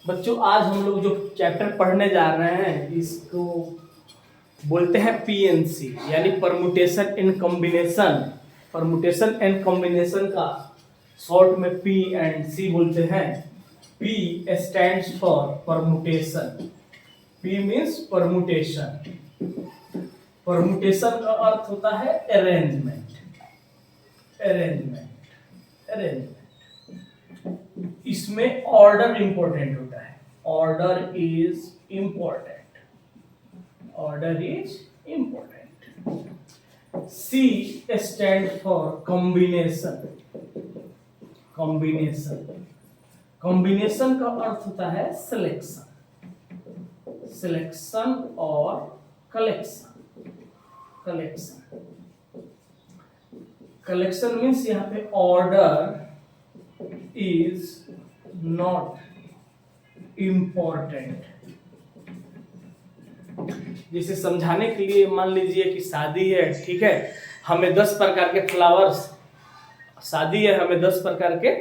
बच्चों आज हम लोग जो चैप्टर पढ़ने जा रहे हैं इसको बोलते हैं पीएनसी, यानी permutation and combination. Permutation and combination का शॉर्ट में पी एंड सी बोलते हैं। P stands for permutation. P means permutation. Permutation का अर्थ होता है अरेंजमेंट। अरेंजमेंट इसमें ऑर्डर इंपॉर्टेंट होता है। Order is important. C stand for combination. Combination का अर्थ होता है सिलेक्शन और कलेक्शन मीन्स यहाँ पे ऑर्डर इज नॉट इम्पोर्टेंट। जिसे समझाने के लिए मान लीजिए कि शादी है, ठीक है, हमें 10 प्रकार के फ्लावर्स, शादी है, हमें 10 प्रकार के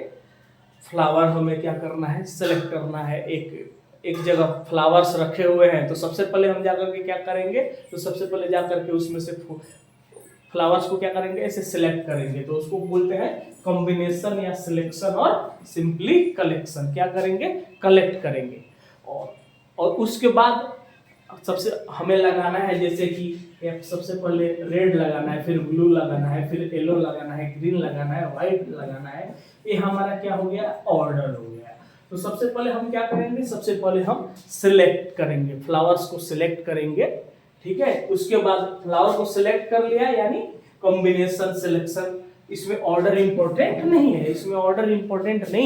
फ्लावर हमें क्या करना है, सेलेक्ट करना है। एक जगह फ्लावर्स रखे हुए हैं तो सबसे पहले हम जाकर के क्या करेंगे, तो सबसे पहले जाकर के उसमें से फ्लावर्स को क्या करेंगे, ऐसे सिलेक्ट करेंगे। तो उसको बोलते हैं कॉम्बिनेशन या सिलेक्शन और सिंपली कलेक्शन। क्या करेंगे, कलेक्ट करेंगे। और उसके बाद सबसे हमें लगाना है, जैसे कि सबसे पहले रेड लगाना है, फिर ब्लू लगाना है, फिर येलो लगाना है, ग्रीन लगाना है, व्हाइट लगाना है। ये हमारा क्या हो गया, ऑर्डर हो गया। तो सबसे पहले हम क्या करेंगे, सबसे पहले हम सिलेक्ट करेंगे, फ्लावर्स को सिलेक्ट करेंगे, ठीक है। उसके बाद फ्लावर को सिलेक्ट कर लिया, यानी कॉम्बिनेशन सिलेक्शन। इसमें ऑर्डर इंपॉर्टेंट नहीं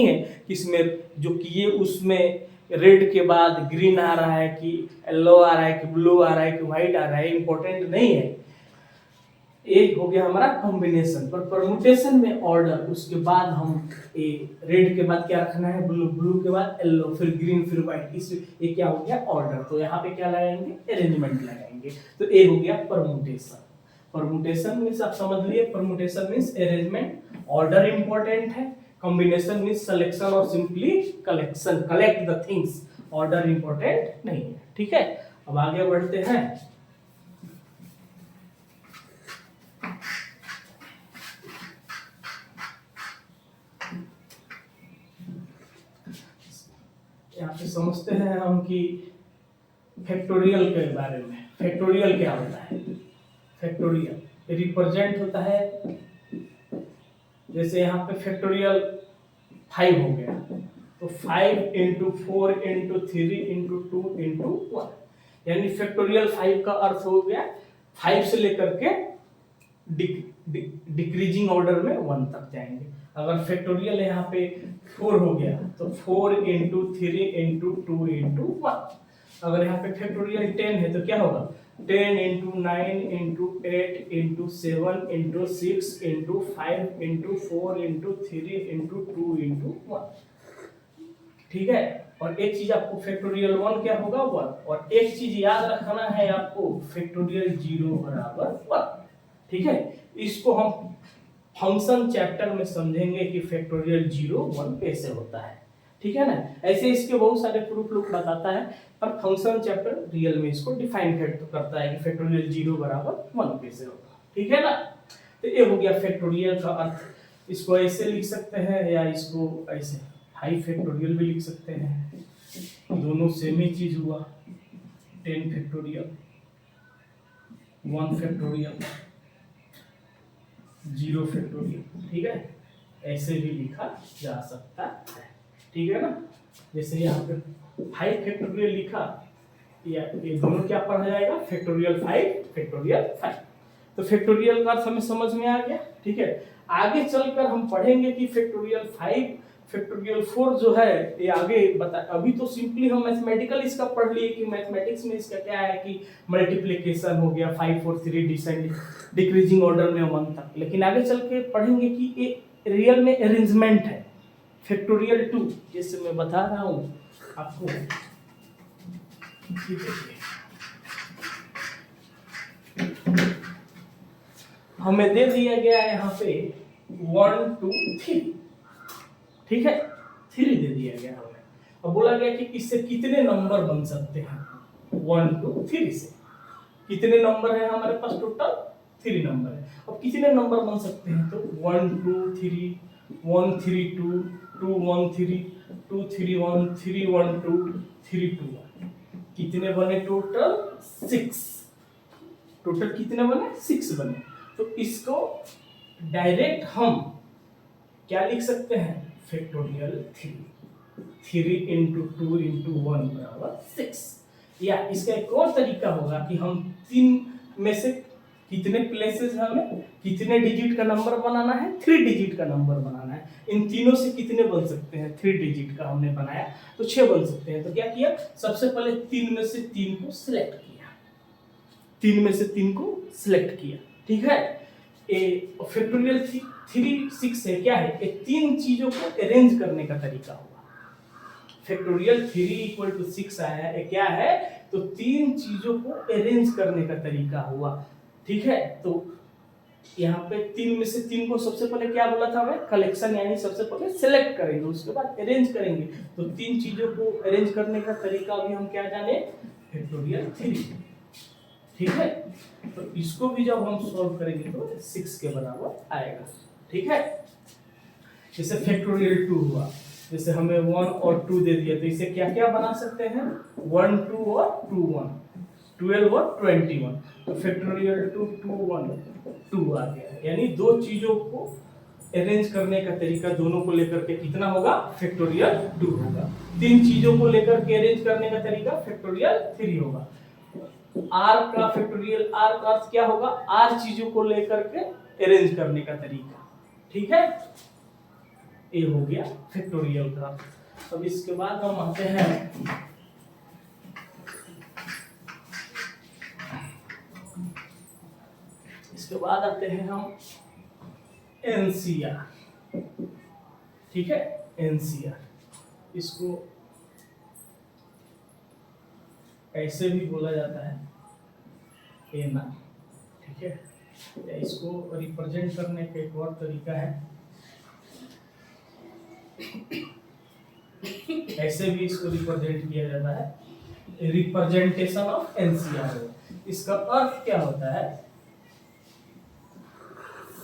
है, कि इसमें जो किए उसमें रेड के बाद ग्रीन आ रहा है कि येलो आ रहा है कि ब्लू आ रहा है कि व्हाइट आ रहा है, इंपॉर्टेंट नहीं है। एक हो गया हमारा कॉम्बिनेशन। पर परमुटेशन में ऑर्डर, उसके बाद हम रेड के बाद क्या रखना है, ब्लू के बाद येलो, फिर ग्रीन, फिर व्हाइट। इस ये क्या हो गया, ऑर्डर। तो यहाँ पे क्या लगाएंगे, अरेंजमेंट लगाएंगे। तो ये हो गया परमुटेशन। परमुटेशन मीन्स आप समझ लिए, permutation means arrangement, order important है। कॉम्बिनेशन मीन्स सिलेक्शन और simply collection, collect the things. Order important नहीं है, ठीक है। अब आगे बढ़ते हैं। यहाँ पे समझते हैं हम कि फैक्टोरियल के बारे में। फैक्टोरियल क्या होता है, फैक्टोरियल रिप्रेजेंट होता है, जैसे यहाँ पे फैक्टोरियल 5 हो गया, तो 5 × 4 × 3 × 2 × 1, यानी फैक्टोरियल 5 का अर्थ हो गया 5 से लेकर के डिक्रीजिंग ऑर्डर में 1 तक जाएंगे। अगर फैक्टोरियल यहाँ पे 4 हो गया तो 4 × 3 × 2 × 1। अगर यहाँ पे फैक्टोरियल 10 है तो क्या होगा, 10 × 9 × 8 × 7 × 6 × 5 × 4 × 3 × 2 × 1, ठीक है। और एक चीज आपको फैक्टोरियल 1 क्या होगा, 1। और एक चीज याद रखना है आपको, फैक्टोरियल 0 बराबर 1, ठीक है। इसको हम फंक्शन चैप्टर में समझेंगे कि फैक्टोरियल 0 1 कैसे होता है, ठीक है ना। ऐसे इसके बहुत सारे प्रूफ लोग बताता है, पर फंक्शन चैप्टर रियल में इसको डिफाइन करता है कि फैक्टोरियल 0 बराबर 1 कैसे होगा, ठीक है ना। तो ये हो गया फैक्टोरियल का अर्थ। इसको ऐसे लिख सकते हैं या इसको ऐसे 5 फैक्टोरियल भी लिख सकते हैं, दोनों सेम ही चीज हुआ। 10 फैक्टोरियल, 1 फैक्टोरियल, 0 फैक्टोरियल, ठीक है। ऐसे भी लिखा जा सकता है, ठीक है ना। जैसे यहाँ पे 5 फैक्टोरियल लिखा, या ये दोनों क्या पढ़ा जाएगा, फैक्टोरियल 5 फैक्टोरियल 5। तो फैक्टोरियल का अर्थ हमें समझ में आ गया, ठीक है। आगे चलकर हम पढ़ेंगे कि फैक्टोरियल 5 फैक्टोरियल 4 जो है ये आगे बता। अभी तो सिंपली हम मैथमेटिकल इसका पढ़ लिए कि मैथमेटिक्स में इसका क्या है कि मल्टीप्लिकेशन हो गया, 5 4 3 डिक्रीजिंग ऑर्डर में 1 तक। लेकिन आगे चल के पढ़ेंगे कि ये रियल में अरेंजमेंट है। फैक्टोरियल 2 जैसे मैं बता रहा हूँ आपको, हमें दे दिया गया है यहाँ पे 1 2 3, ठीक है, 3 दे दिया गया हमें। अब बोला गया कि इससे कितने नंबर बन सकते हैं, 1 2 3 से कितने नंबर है हमारे पास, टोटल 3 नंबर है। अब कितने नंबर बन सकते हैं, तो 1 2 3 1 3 2 2 1 3 2 3 1 3 1 2 3 2 1, कितने बने टोटल 6, टोटल कितने बने 6 बने। तो इसको डायरेक्ट हम क्या लिख सकते हैं, फैक्टोरियल 3 इंटू 2 इंटू 1 बराबर 6। या इसका एक और तरीका होगा कि हम 3 में से कितने प्लेसेस हमें कितने डिजिट का नंबर बनाना है, 3 डिजिट का नंबर बनाना है। इन तीनों से कितने बन सकते हैं, 3 डिजिट का हमने बनाया तो 6 बन सकते हैं। तो क्या किया, सबसे पहले 3 में से 3 को सिलेक्ट किया, 3 में से 3 को सिलेक्ट किया, ठीक है। फैक्टोरियल 3 6 है, क्या है, ये 3 चीजों को अरेंज करने का तरीका हुआ। फैक्टोरियल 3 इक्वल टू 6 आया है, क्या है, तो 3 चीजों को अरेंज करने का तरीका हुआ, ठीक है। तो यहाँ पे 3 में से 3 को सबसे पहले क्या बोला था हमें, कलेक्शन, यानी सबसे पहले सिलेक्ट करेंगे उसके बाद अरेंज करेंगे। तो 3 चीजों को अरेंज करने का तरीका भी हम क्या जाने, फैक्टोरियल 3, ठीक है। तो इसको भी जब हम सॉल्व करेंगे तो 6 के बराबर आएगा, ठीक है। जैसे फैक्टोरियल 2 हुआ, जैसे हमें 1 और 2 दे दिया, तो इसे क्या क्या बना सकते हैं, 1 2 और 2 1, 12 और 21। तो फैक्टोरियल 2 2 1 2 आ गया है, यानी 2 चीजों को अरेंज करने का तरीका दोनों को लेकर के कितना होगा, फैक्टोरियल 2 होगा। 3 चीजों को लेकर के अरेंज करने का तरीका फैक्टोरियल 3 होगा। आर का फैक्टोरियल, आर का अर्थ क्या होगा, आर चीजों को लेकर के अरेंज करने का तरीका, ठीक है। ये हो गया फैक्टोरियल का। अब इसके बाद हम आते हैं हम एनसीआर, ठीक है, एनसीआर। इसको ऐसे भी बोला जाता है, एना, ठीक है। या इसको रिप्रेजेंट करने का एक और तरीका है, ऐसे भी इसको रिप्रेजेंट किया जाता है, रिप्रेजेंटेशन ऑफ एनसीआर। इसका अर्थ क्या होता है,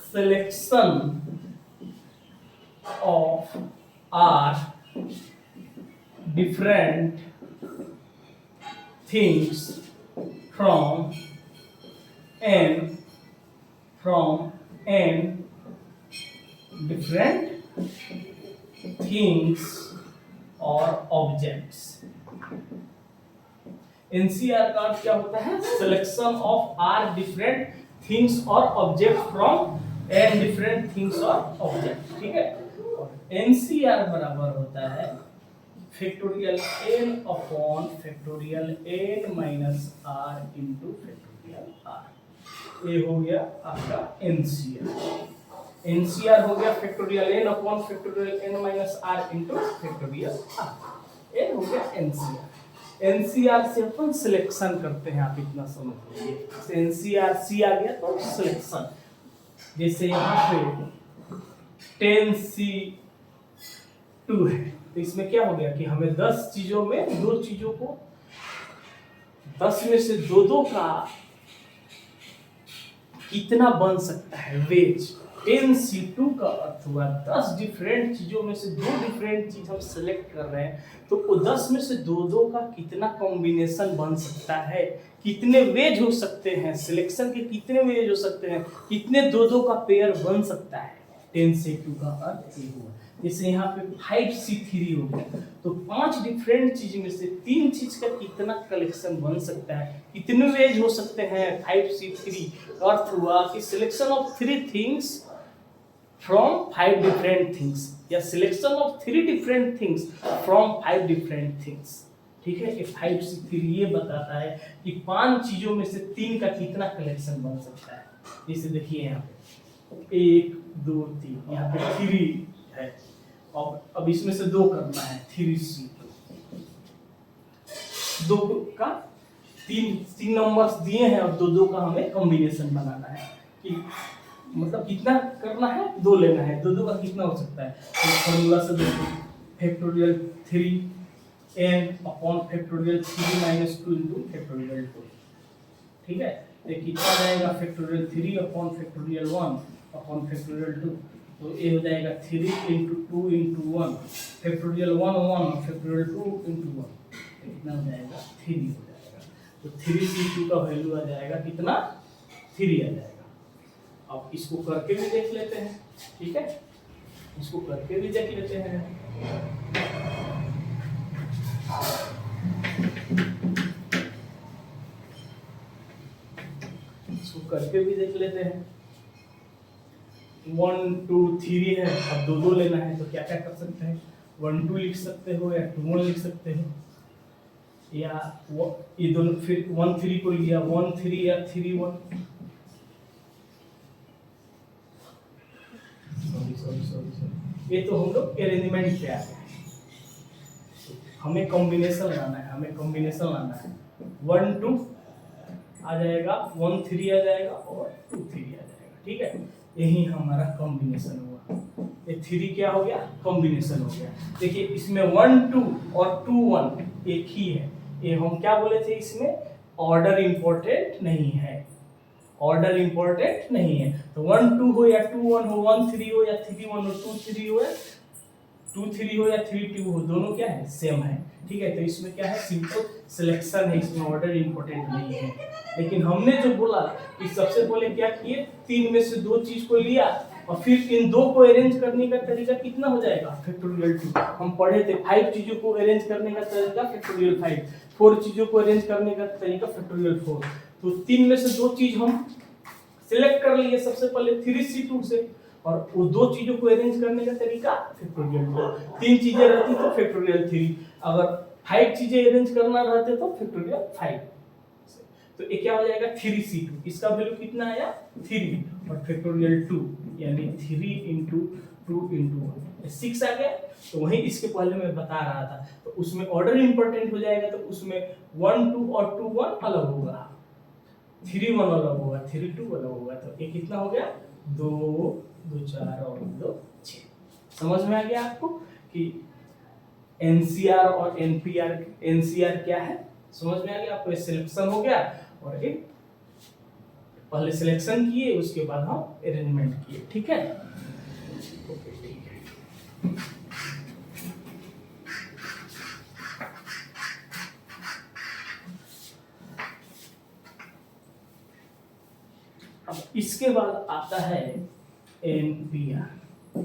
selection of r different things from n different things or objects। NCR का अर्थ क्या होता है, selection of r different things और object from n different things और ऑब्जेक्ट, ठीक है। NCR बराबर होता है factorial n upon factorial n minus r into factorial r। ये हो गया आपका NCR। NCR हो गया factorial n upon factorial n minus r into factorial r। ये हो गया NCR। NCR से अपन सिलेक्शन करते हैं, आप इतना समझ लीजिए। NCR C आ गया तो सिलेक्शन, जैसे यहाँ पे 10C2 है, तो इसमें क्या हो गया कि हमें 10 चीजों में 2 चीजों को 10 में से 2 का कितना बन सकता है, वेज। 10C2 का अर्थ हुआ 10 डिफरेंट चीजों में से 2 डिफरेंट चीज हम सिलेक्ट कर रहे हैं, तो वो 10 में से 2 का कितना कॉम्बिनेशन बन सकता है, कितने वेज हो सकते हैं, सिलेक्शन के कितने वेज हो सकते हैं, कितने 2 का पेयर बन सकता है। 10C2 का अर्थ ये हुआ। जैसे यहाँ पे 5C3 हो गया, तो 5 डिफरेंट चीज में से 3 चीज का कितना कलेक्शन बन सकता है, कितने वेज हो सकते हैं। 5C3 अर्थ हुआ कि selection of 3 things from 5 different things, या selection of 3 different things from 5 different things, ठीक है। 5C3 ये बताता है कि 5 चीजों में से 3 का कितना कलेक्शन बन सकता है। जैसे देखिए यहाँ पे 1 2 3, यहाँ पे 3 है, और अब इसमें से 2 करना है, 3C। 2 का 3 नंबर्स दिए हैं और 2 का हमें कॉम्बिनेशन बनाना है, कि मतलब कितना करना है, 2 लेना है, 2 का कितना हो सकता है। तो फॉर्मूला से देखो, factorial 3 n upon factorial 3 minus 2 into factorial 2। ठीक है, तो कितना जाएगा factorial 3 upon factorial 1 upon factorial 2, तो ये हो जाएगा 3 into 2 into 1 factorial 1 1 factorial 2 into 1, कितना हो जाएगा 3 हो जाएगा। तो 3c2 का वैल्यू आ जाएगा कितना 3 आ जाएगा। अब इसको करके भी देख लेते हैं। ठीक है, इसको करके भी देख लेते हैं। इसको करके भी देख लेते हैं। 1 2 3 है, अब दो दो लेना है तो क्या क्या कर सकते हैं, 1 2 लिख सकते हो या 2 1 लिख सकते हो, या ये दोनों फिर 1 3 को लिया 1 3 या 3 1। सॉरी, ये तो हम लोग अरेंजमेंट पे आ गए। हमें कॉम्बिनेशन लाना है, 1 2 आ जाएगा, 1 3 आ जाएगा और 2 3 आ जाएगा। ठीक है, यही हमारा कॉम्बिनेशन हुआ। ये 3 क्या हो गया, कॉम्बिनेशन हो गया। देखिए इसमें 1 2 और 2 1 एक ही है। ये हम क्या बोले थे, इसमें ऑर्डर इंपॉर्टेंट नहीं है, ऑर्डर इंपॉर्टेंट नहीं है। तो 1 2 हो या 2 1 हो, 1 3 हो या 3 1 हो, 2 3 हो या 2 3 हो या 3 2 हो, दोनों क्या है, सेम है। ठीक है, तो इसमें क्या है, सिंपल सिलेक्शन है, इसमें ऑर्डर इंपॉर्टेंट नहीं है। लेकिन हमने जो बोला कि सबसे पहले क्या किए, 3 में से 2 चीज को लिया और फिर इन दो को अरेंज करने का तरीका कितना हो जाएगा, फैक्टोरियल 2। हम पढ़े थे 5 चीजों को अरेंज करने का तरीका फैक्टोरियल 5, 4 चीजों को अरेंज करने का तरीका फैक्टोरियल 4। तो 3 में से 2 चीज हम सिलेक्ट कर लिए सबसे पहले 3c2 से, और वो 2 चीजों को अरेंज करने का तरीका फैक्टोरियल 2। 3 चीजें रहती तो फैक्टोरियल 3, अगर 5 चीजें अरेंज करना रहते तो फैक्टोरियल 5। तो ये क्या हो जाएगा 3c2, इसका वैल्यू कितना आया 3, और फैक्टोरियल 2 यानी 3 इंटू 2 इंटू 1 6 आ गया। तो वही इसके पहले मैं बता रहा था, तो उसमें ऑर्डर इंपॉर्टेंट हो जाएगा, तो उसमें 1 2 और 2 1 अलग होगा, 3 1 अलग होगा, 3 2 अलग होगा। तो ये कितना हो गया 2 2 4 और 2 6। समझ में आ गया आपको कि एनसीआर और एनपीआर, एनसीआर क्या है, समझ में आ गया आपको। सिलेक्शन हो गया, और एक पहले सिलेक्शन किए उसके बाद हम अरेंजमेंट किए। ठीक है, ओके ठीक है। अब इसके बाद आता है NPR.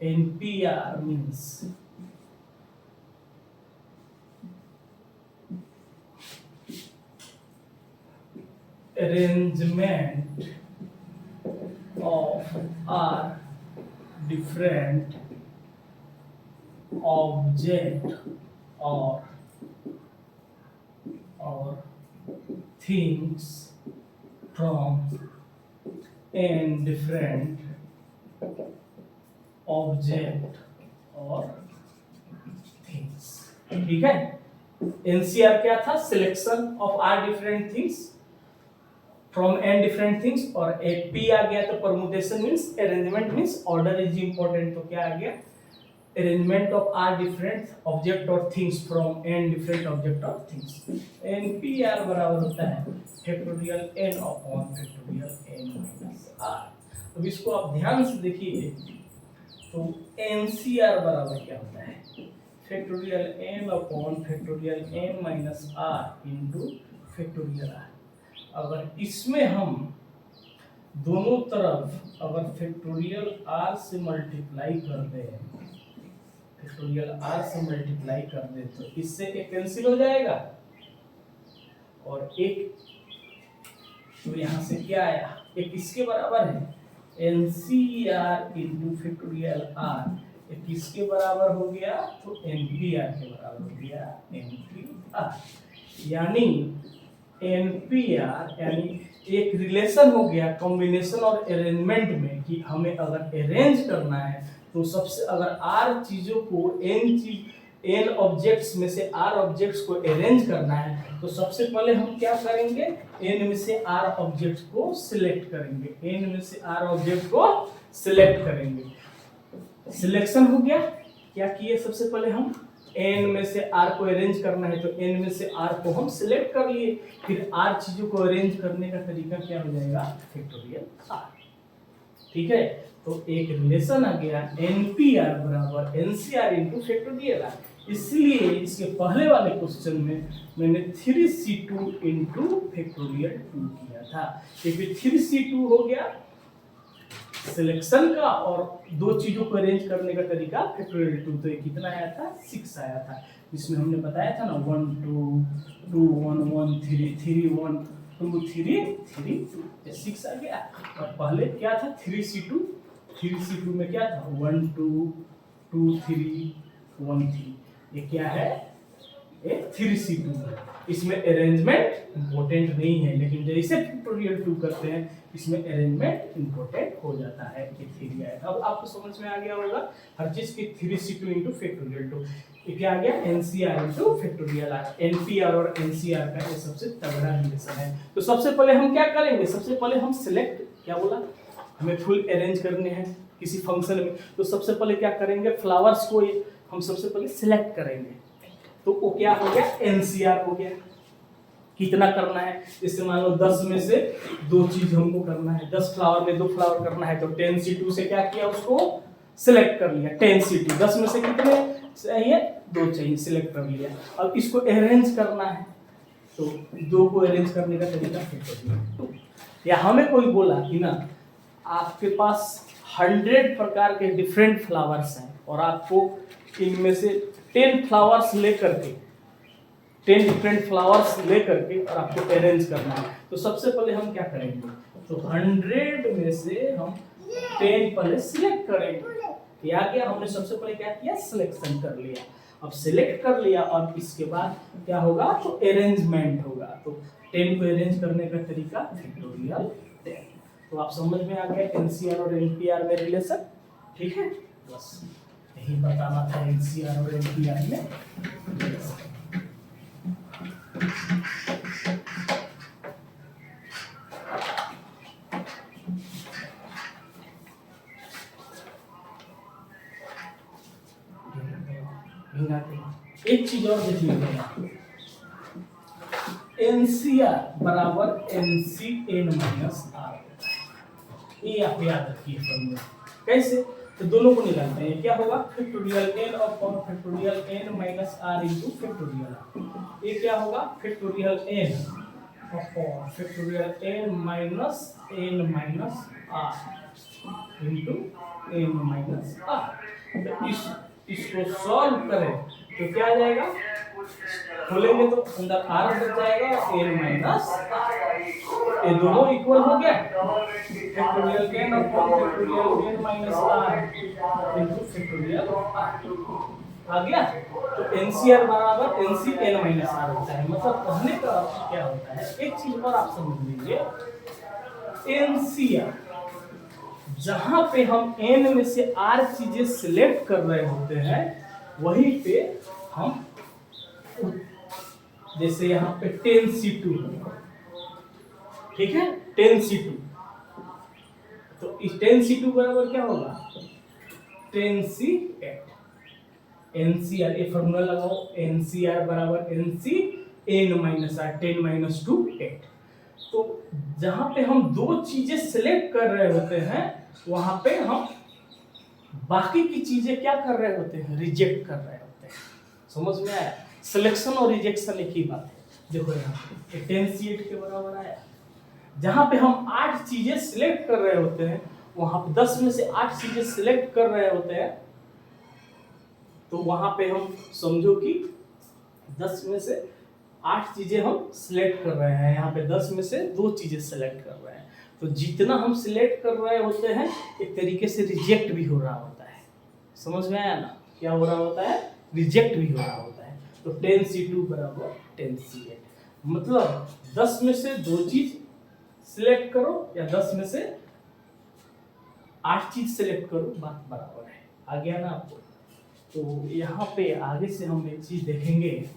NPR means arrangement of r different object or things from n different object or things। ठीक है, एनसीआर क्या था, selection of r different things from n different things, और एपी आ गया तो permutation means arrangement means order is important. तो क्या आ गया, arrangement of r different object और things from n different object और थिंग्स। एनपीआर बराबर होता है factorial n upon factorial n minus r. अब इसको आप ध्यान से देखिए, तो एनसीआर बराबर क्या होता है, factorial n upon factorial n minus r into factorial r. अगर इसमें हम दोनों तरफ अगर फैक्टोरियल आर से मल्टीप्लाई कर दें, फैक्टोरियल आर से मल्टीप्लाई कर दें, तो इससे एक कैंसिल हो जाएगा, और एक तो यहाँ से क्या आया, एक इसके बराबर है एनसीआर इंटू फैक्टोरियल आर, एक किसके बराबर हो गया, तो एनपीआर के बराबर हो गया एनपीआर। यानी एनपीआर यानी एक रिलेशन हो गया कॉम्बिनेशन और अरेंजमेंट में, कि हमें अगर अरेंज करना है तो सबसे अगर आर चीजों को एन ऑब्जेक्ट्स में से आर ऑब्जेक्ट्स को अरेंज करना है, तो सबसे पहले हम क्या करेंगे, एन में से आर ऑब्जेक्ट्स को सिलेक्ट करेंगे, एन में से आर ऑब्जेक्ट को सिलेक्ट करेंगे। सिलेक्शन हो गया, क्या किए सबसे पहले हम n में से r को अरेंज करना है तो n में से r को हम सिलेक्ट कर लिए, फिर r चीजों को अरेंज करने का तरीका क्या हो जाएगा, फैक्टोरियल r। ठीक है, तो एक रिलेशन आ गया NPR बराबर NCR इंटू फैक्टोरियल r। इसलिए इसके पहले वाले क्वेश्चन में मैंने 3C2 इंटू फैक्टोरियल 2 किया था। ये फिर 3C2 हो गया सिलेक्शन का और दो चीजों को अरेंज करने का तरीका फैक्टोरियल 2, तो ये कितना आया था, 6 आया था। इसमें हमने बताया था ना 1 2 2 1 1 3 3 1 2 3 3 2, ये 6 आ गया। और पहले क्या था 3C2 में क्या था 1 2 2 3 1 3, ये क्या है, ये 3C2 है। इसमें अरेंजमेंट इंपॉर्टेंट नहीं है, लेकिन जैसे फैक्टोरियल 2 करते हैं इसमें अरेंजमेंट इंपॉर्टेंट हो जाता है। ये थ्री आया, अब आपको समझ में आ गया होगा हर चीज की 3C2 इंटू फैक्टोरियल 2। ये क्या आ गया, NCR into factorial r। NPR और NCR का ये सबसे तगड़ा रिलेशन है। तो सबसे पहले हम क्या करेंगे, सबसे पहले हम सिलेक्ट, क्या बोला, हमें फुल अरेंज करने हैं किसी फंक्शन में, तो सबसे पहले क्या करेंगे, फ्लावर्स को हम सबसे पहले सिलेक्ट करेंगे। तो वो क्या हो गया, NCR हो गया। कितना करना है, जैसे मान लो 10 में से 2 चीज हमको करना है, 10 फ्लावर में 2 फ्लावर करना है, तो 10C2 से क्या किया, उसको सिलेक्ट कर लिया। 10C2 10 में से कितने चाहिए, 2 चाहिए, सिलेक्ट कर लिया। अब इसको अरेंज करना है, तो 2 को अरेंज करने का तरीका फैक्टोरियल 2। या हमें कोई बोला कि ना आपके पास 100 प्रकार के डिफरेंट फ्लावर्स हैं और आपको इनमें से 10 फ्लावर्स लेकर के 10 डिफरेंट फ्लावर्स लेकर के और आपको अरेंज करना है, तो सबसे पहले हम क्या करेंगे, तो 100 में से हम 10 पहले सिलेक्ट करेंगे। या क्या हमने सबसे पहले क्या किया, सिलेक्शन कर लिया। अब सिलेक्ट कर लिया और इसके बाद क्या होगा, तो अरेंजमेंट होगा। तो 10 को अरेंज करने का तरीका फैक्टोरियल 10। तो आप समझ में आ गया NCR और NPR में रिलेशन। ठीक है, बस यही बताना था NCR और NPR में रिलेशन। एक चीज और देख लीजिएगा, NCR बराबर NCN माइनस R। ये आप याद रखिए फॉर्मूला। कैसे, तो दोनों को निकालते हैं, क्या होगा, factorial n upon factorial n minus r into factorial r। ये क्या होगा, factorial n upon factorial n minus r into n minus r। तो इसको सॉल्व करें तो क्या आ जाएगा, खोलेंगे तो अंदर r बच जाएगा और n माइनस r, ये दोनों इक्वल हो गया। Factorial n upon factorial n minus r into factorial आ गया। तो NCR बराबर NCN माइनस r होता है। मतलब कहने का अर्थ क्या होता है, एक चीज और आप समझ लीजिए, NCR जहां पे हम n में से r चीजें सिलेक्ट कर रहे होते हैं वहीं पे हम, जैसे यहाँ पे 10C2, ठीक है 10C2, तो इस 10C2 बराबर क्या होगा, 10C8। NCR ये फॉर्मूला लगाओ, NCR बराबर NCN माइनस r, 10 माइनस 2 8। तो जहां पे हम 2 चीजें सिलेक्ट कर रहे होते हैं वहां पे हम बाकी की चीजें क्या कर रहे होते हैं, रिजेक्ट कर रहे होते हैं। समझ में आया, सिलेक्शन और रिजेक्शन एक ही बात है। देखो यहाँ पे 10C8 के बराबर आया। जहां पे हम 8 चीजें सिलेक्ट कर रहे होते हैं वहां पे 10 में से 8 चीजें सिलेक्ट कर रहे होते हैं, तो वहां पे हम समझो कि 10 में से 8 चीजें हम सिलेक्ट कर रहे हैं, यहाँ पे 10 में से 2 चीजें सिलेक्ट कर रहे हैं। तो जितना हम सिलेक्ट कर रहे होते हैं एक तरीके से रिजेक्ट भी हो रहा होता है। समझ में आया ना, क्या हो रहा होता है, रिजेक्ट भी हो रहा होता है। तो 10C2 बराबर 10C8, मतलब 10 में से 2 चीज सिलेक्ट करो या 10 में से 8 चीज सिलेक्ट करो, बात बराबर है। आ गया ना आपको। तो यहाँ पे आगे से हम एक चीज देखेंगे,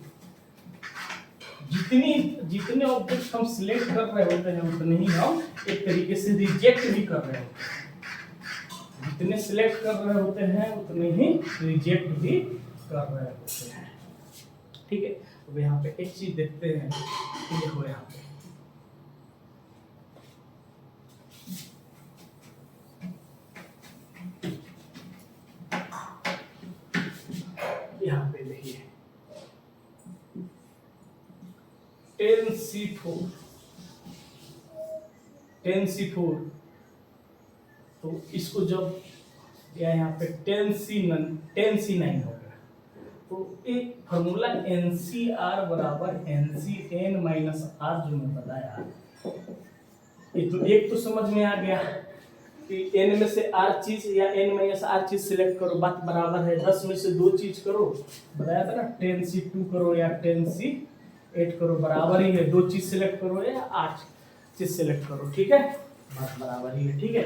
जितने ऑब्जेक्ट हम सिलेक्ट कर रहे होते हैं उतने ही हम एक तरीके से रिजेक्ट भी कर रहे होते हैं। जितने सिलेक्ट कर रहे होते हैं उतने ही रिजेक्ट भी कर रहे होते हैं। ठीक है। अब यहाँ पे एक चीज देखते हैं, देखो यहाँ पे देखिए 10C4 तो इसको जब यहाँ पे 10C9 हो गया तो एक फॉर्मूला NCR बराबर NCN माइनस R जो मैं बताया, ये तो एक तो समझ में आ गया कि n में से r चीज या n माइनस r चीज सिलेक्ट करो, बात बराबर है। 10 में से 2 चीज करो, बताया था ना, 10C2 करो या 10C8 करो, बराबर ही है। 2 चीज सिलेक्ट करो या 8 चीज सिलेक्ट करो, ठीक है, बात बराबर ही है, ठीक है।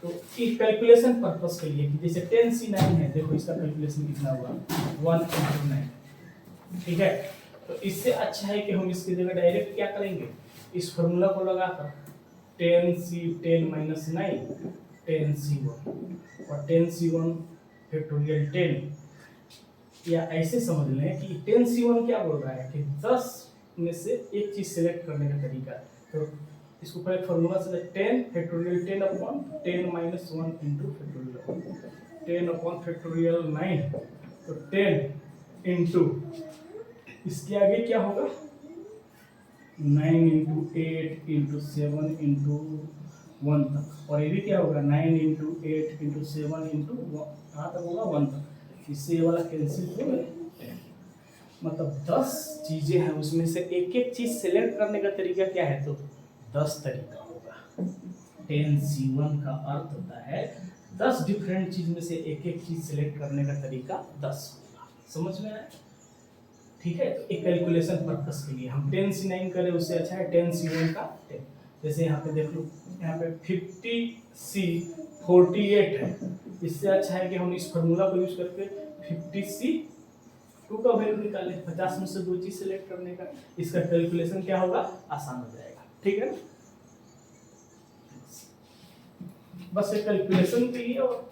तो इस कैलकुलेशन पर्पस के लिए कि जैसे 10C9 है, देखो इसका कैलकुलेशन कितना हुआ 1 × 9, ठीक है। तो इससे अच्छा है कि हम इसकी जगह डायरेक्ट क्या करेंगे, इस फॉर्मूला को लगाकर 10 माइनस 9 10C1 और 10C1 फैक्टोरियल 10, या ऐसे समझ लें कि 10C1 क्या बोल रहा है कि 10 में से एक चीज सिलेक्ट करने का तरीका। तो इसको पहले फॉर्मूला से 10 factorial 10 upon 10 minus 1 into factorial 10 upon factorial 9, तो 10 इंटू इसके आगे क्या होगा 9 इंटू 8 इंटू 7 इंटू 1 तक, और ये भी क्या होगा 9 इंटू 8 इंटू 7 इंटू कहाँ तक होगा 1 तक। इससे ये वाला कैंसिल हो गया, मतलब 10 चीजें हैं, उसमें से एक एक चीज सेलेक्ट करने का तरीका क्या है, तो 10 तरीका होगा। 10C1 का अर्थ होता है 10 डिफरेंट चीज में से एक एक चीज सेलेक्ट करने का तरीका 10 होगा, समझ में आया, ठीक है। तो एक कैलकुलेशन पर्पस के लिए हम 10C9 करें, उससे अच्छा है 10C1 का 10। जैसे यहाँ पे देख लो, यहाँ पे 50C48 है, इससे अच्छा है कि हम इस फॉर्मूला को यूज करके 50C2 का वैल्यू निकालें, 50 में से 2 चीज सेलेक्ट करने का, इसका कैलकुलेशन क्या होगा, आसान हो जाएगा, ठीक है ना। बस एक कैलकुलेशन के लिए। और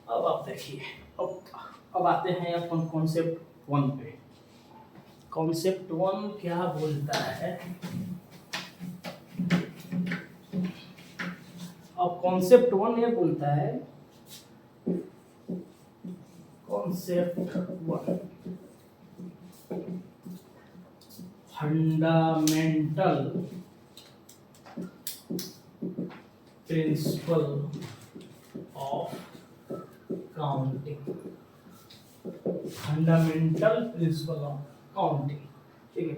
अब आप देखिए, अब आते हैं अपन कॉन्सेप्ट 1 पे। कॉन्सेप्ट 1 क्या बोलता है, अब कॉन्सेप्ट 1 ये बोलता है, concept 1 fundamental principle of counting, fundamental principle of counting, ठीक है।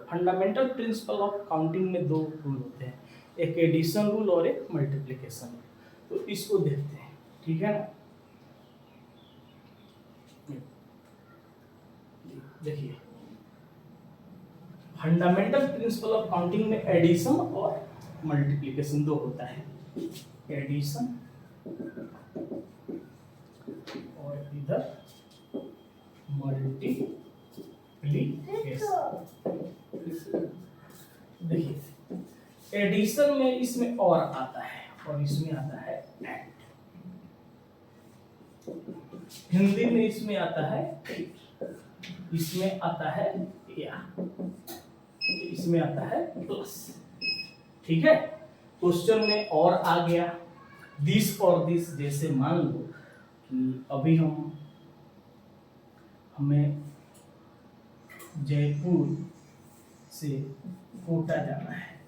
फंडामेंटल प्रिंसिपल ऑफ काउंटिंग में 2 रूल होते हैं, एक एडिशन रूल और एक मल्टीप्लिकेशन रूल। तो इसको देखते हैं, ठीक है ना। देखिए फंडामेंटल प्रिंसिपल ऑफ काउंटिंग में एडिशन और मल्टीप्लिकेशन 2 होता है, एडिशन और इधर मल्टीप्लिकेशन। देखिए एडिशन में इसमें और आता है और इसमें आता है एंड, हिंदी में इसमें आता है इसमें आता है या, इसमें आता है प्लस, ठीक है। क्वेश्चन में और आ गया दिस और दिस, जैसे मान लो कि अभी हमें जयपुर से कोटा जाना है,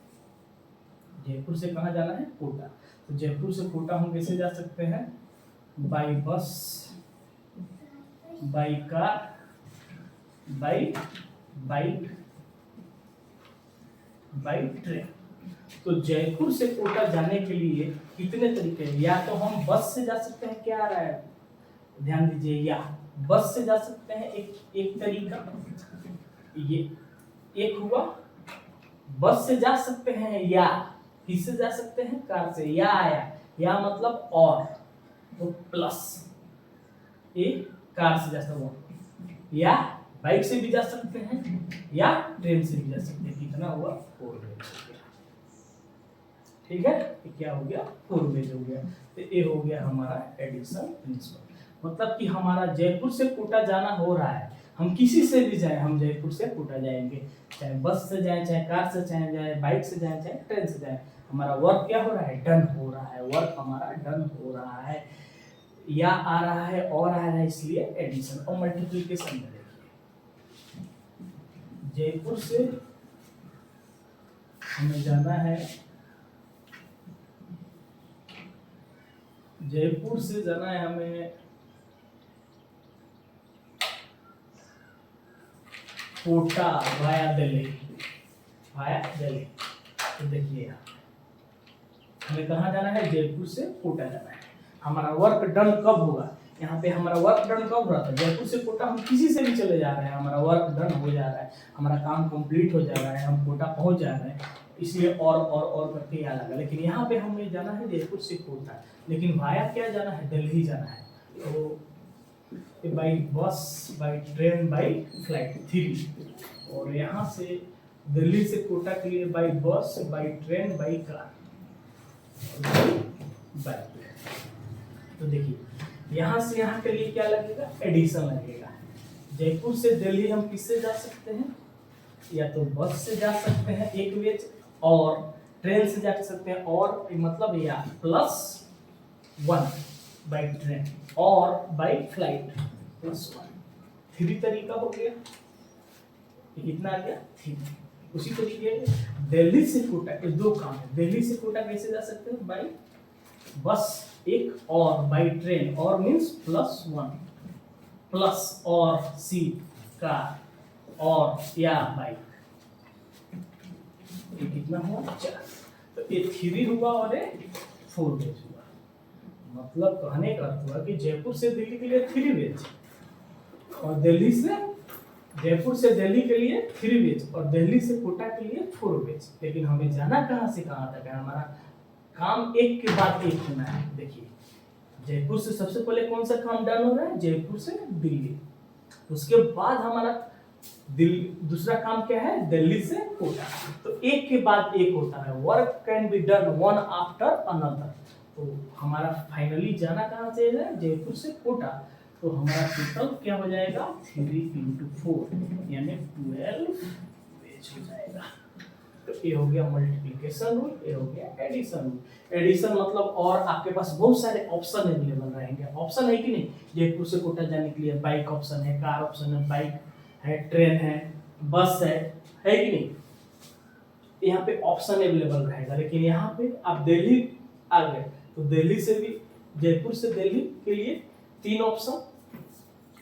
जयपुर से कहाँ जाना है, कोटा। तो जयपुर से कोटा हम कैसे जा सकते हैं, by bus, by car, by bike, by train. तो जयपुर से कोटा जाने के लिए कितने तरीके हैं, या तो हम बस से जा सकते हैं, क्या आ रहा है ध्यान दीजिए, या बस से जा सकते हैं, एक तरीका ये एक हुआ, बस से जा सकते हैं, या किससे जा सकते हैं, कार से, या आया या मतलब और, तो प्लस एक कार से जा सकते हैं, या बाइक से भी जा सकते हैं, या ट्रेन से भी जा सकते हैं। कितना हुआ 4, ठीक है, ये क्या हो गया, 4 वेज हो गया। तो ये हो गया हमारा एडिशन प्रिंसिपल। मतलब कि हमारा जयपुर से कोटा जाना हो रहा है, हम किसी से भी जाएं, हम जयपुर से कोटा जाएंगे, चाहे बस से जाएं, चाहे कार से जाएं, बाइक से जाएं, चाहे ट्रेन से जाएं, हमारा वर्क क्या हो रहा है, डन हो रहा है, वर्क हमारा डन हो रहा है। या आ रहा है और आ रहा है, इसलिए एडिशन और मल्टीप्लिकेशन में देखिए, जयपुर से हमें जाना है, जयपुर से जाना है हमें कोटा वाया दिल्ली, वाया दिल्ली। तो देखिए यहाँ हमें कहाँ जाना है, जयपुर से कोटा जाना है। हमारा वर्क डन कब होगा, यहाँ पे हमारा वर्क डन कब हो रहा था, जयपुर से कोटा हम किसी से भी चले जा रहे हैं, हमारा वर्क डन हो जा रहा है, हमारा काम कंप्लीट हो जा रहा है, हम कोटा पहुंच जा रहे हैं, इसलिए और करके याद लगा। लेकिन यहाँ पे हमें जाना है जयपुर से कोटा, लेकिन वाया क्या जाना है, दिल्ली जाना है। तो by bus, by train, by flight 3, और यहाँ से दिल्ली से कोटा के लिए by bus, by train, by car, by plane. तो देखिए यहाँ से यहाँ के लिए क्या लगेगा, एडिशन लगेगा। जयपुर से दिल्ली हम किससे जा सकते हैं, या तो बस से जा सकते हैं एक वेज, और ट्रेन से जा सकते हैं, और मतलब या +1 बाई ट्रेन और बाई फ्लाइट +1। 3 तरीका हो गया, ये कितना आ गया, 3। उसी तरीके दिल्ली से कोटा के 2 काम है। दिल्ली से कोटा कैसे जा सकते हैं, बाई बस एक, और बाई ट्रेन, और मीन्स +1, प्लस और सी कार, और या बाइक। ये कितना हुआ, 4। तो ये 3 हुआ और ये 4 वेज हुआ। मतलब कहने का अर्थ हुआ कि जयपुर से दिल्ली के लिए 3 वेज, और दिल्ली से जयपुर से दिल्ली के लिए 3 वेज, और दिल्ली से कोटा के लिए 4 वेज। लेकिन हमें जाना कहाँ से कहाँ तक है, हमारा काम एक के बाद एक होना है। देखिए जयपुर से सबसे पहले कौन सा काम डन हो रहा है, जयपुर से दिल्ली। उसके बाद हमारा दूसरा काम क्या है, दिल्ली से कोटा। तो एक के बाद एक होता है, work can be done one after another. तो हमारा फाइनली जाना कहाँ से है, जयपुर से कोटा। तो हमारा टोटल क्या हो जाएगा, 3 × 4 यानी 12 वेज हो जाएगा। तो ये हो गया मल्टीप्लिकेशन रूल, ये हो गया एडिशन रूल। एडिशन मतलब और आपके पास बहुत सारे ऑप्शन अवेलेबल रहेंगे। ऑप्शन है कि नहीं, जयपुर से कोटा जाने के लिए बाइक ऑप्शन है, कार ऑप्शन है, बाइक है, ट्रेन है, बस है कि नहीं, यहाँ पे ऑप्शन अवेलेबल रहेगा। लेकिन यहाँ पे आप दिल्ली आ गए तो दिल्ली से भी, जयपुर से दिल्ली के लिए 3 ऑप्शन,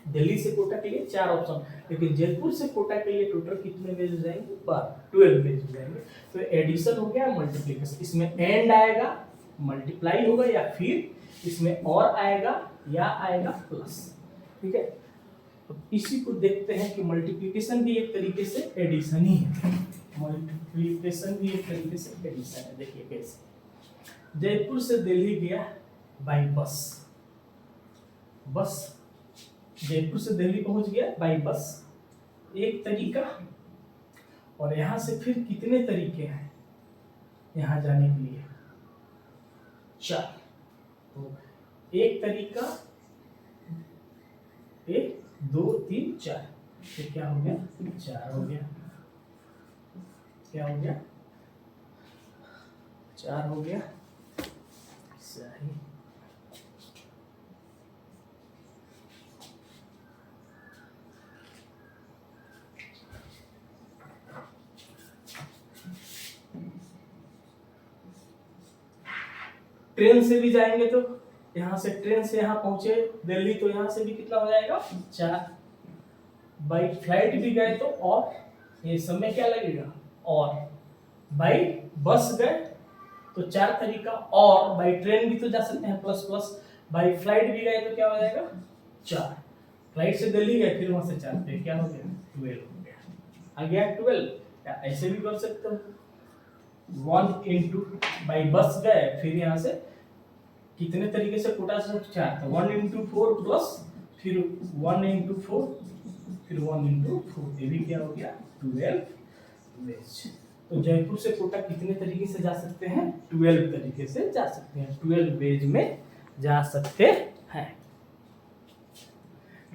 दिल्ली से कोटा के लिए 4 ऑप्शन, लेकिन जयपुर से कोटा के लिए टोटल कितने वेज हो जाएंगे, 12 वेज हो जाएंगे। तो एडिशन हो गया, मल्टीप्लिकेशन, इसमें एंड आएगा, मल्टीप्लाई होगा, या फिर इसमें और आएगा या आएगा प्लस। ठीक है, तो इसी को देखते हैं कि मल्टीप्लिकेशन भी एक तरीके से एडिशन ही है, मल्टीप्लिकेशन भी एक तरीके से एडिशन है। देखिए कैसे, जयपुर से दिल्ली गया बाई बस, जयपुर से दिल्ली पहुंच गया बाई बस, एक तरीका। और यहां से फिर कितने तरीके हैं यहां जाने के लिए, 4। तो एक तरीका, 1 2 3 4, तो क्या हो गया, 4 हो गया, क्या हो गया, 4 हो गया, सही। ट्रेन से भी जाएंगे तो यहाँ से, ट्रेन से यहाँ पहुंचे दिल्ली, तो यहाँ से भी कितना हो जाएगा, 4। बाई फ्लाइट भी गए तो, और ये समय क्या लगेगा, और बाई बस गए तो 4 तरीका, और बाई ट्रेन भी तो जा सकते हैं प्लस, बाई फ्लाइट भी गए तो क्या हो जाएगा, 4। फ्लाइट से दिल्ली गए फिर वहां से 4 पे क्या हो गया, 12 हो गया, आ गया 12। या ऐसे भी कर सकते हो, 1 इंटू बाई बस गए, फिर यहाँ से कितने तरीके से कोटा से 4, तो 1 × 4 प्लस फिर 1 × 4 फिर 1 × 4, ये भी क्या हो गया, 12 वेज। तो जयपुर से कोटा कितने तरीके से जा सकते हैं? 12 तरीके से जा सकते हैं, 12 वेज में जा सकते हैं।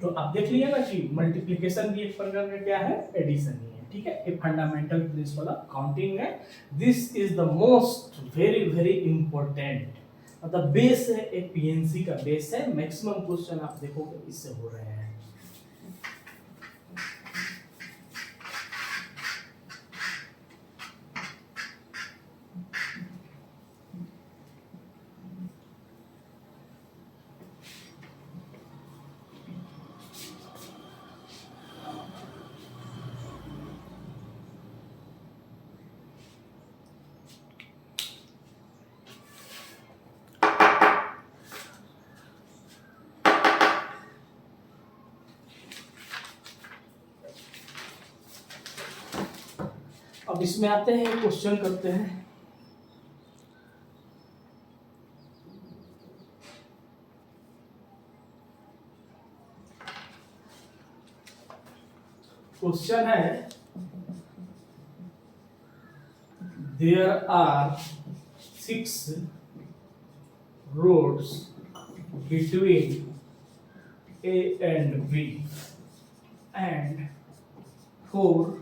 तो आप देख लिया ना कि मल्टीप्लिकेशन भी एक प्रकार का क्या है? एडिशन ही है, ठीक है। ये फंडामेंटल प्रिंसिपल ऑफ काउंटिंग है। This is the most very very important, मतलब बेस है, एक पीएनसी का बेस है। मैक्सिमम क्वेश्चन आप देखोगे इससे हो रहे हैं। अब इसमें आते हैं, क्वेश्चन करते हैं। क्वेश्चन है, there are 6 roads between A and B and 4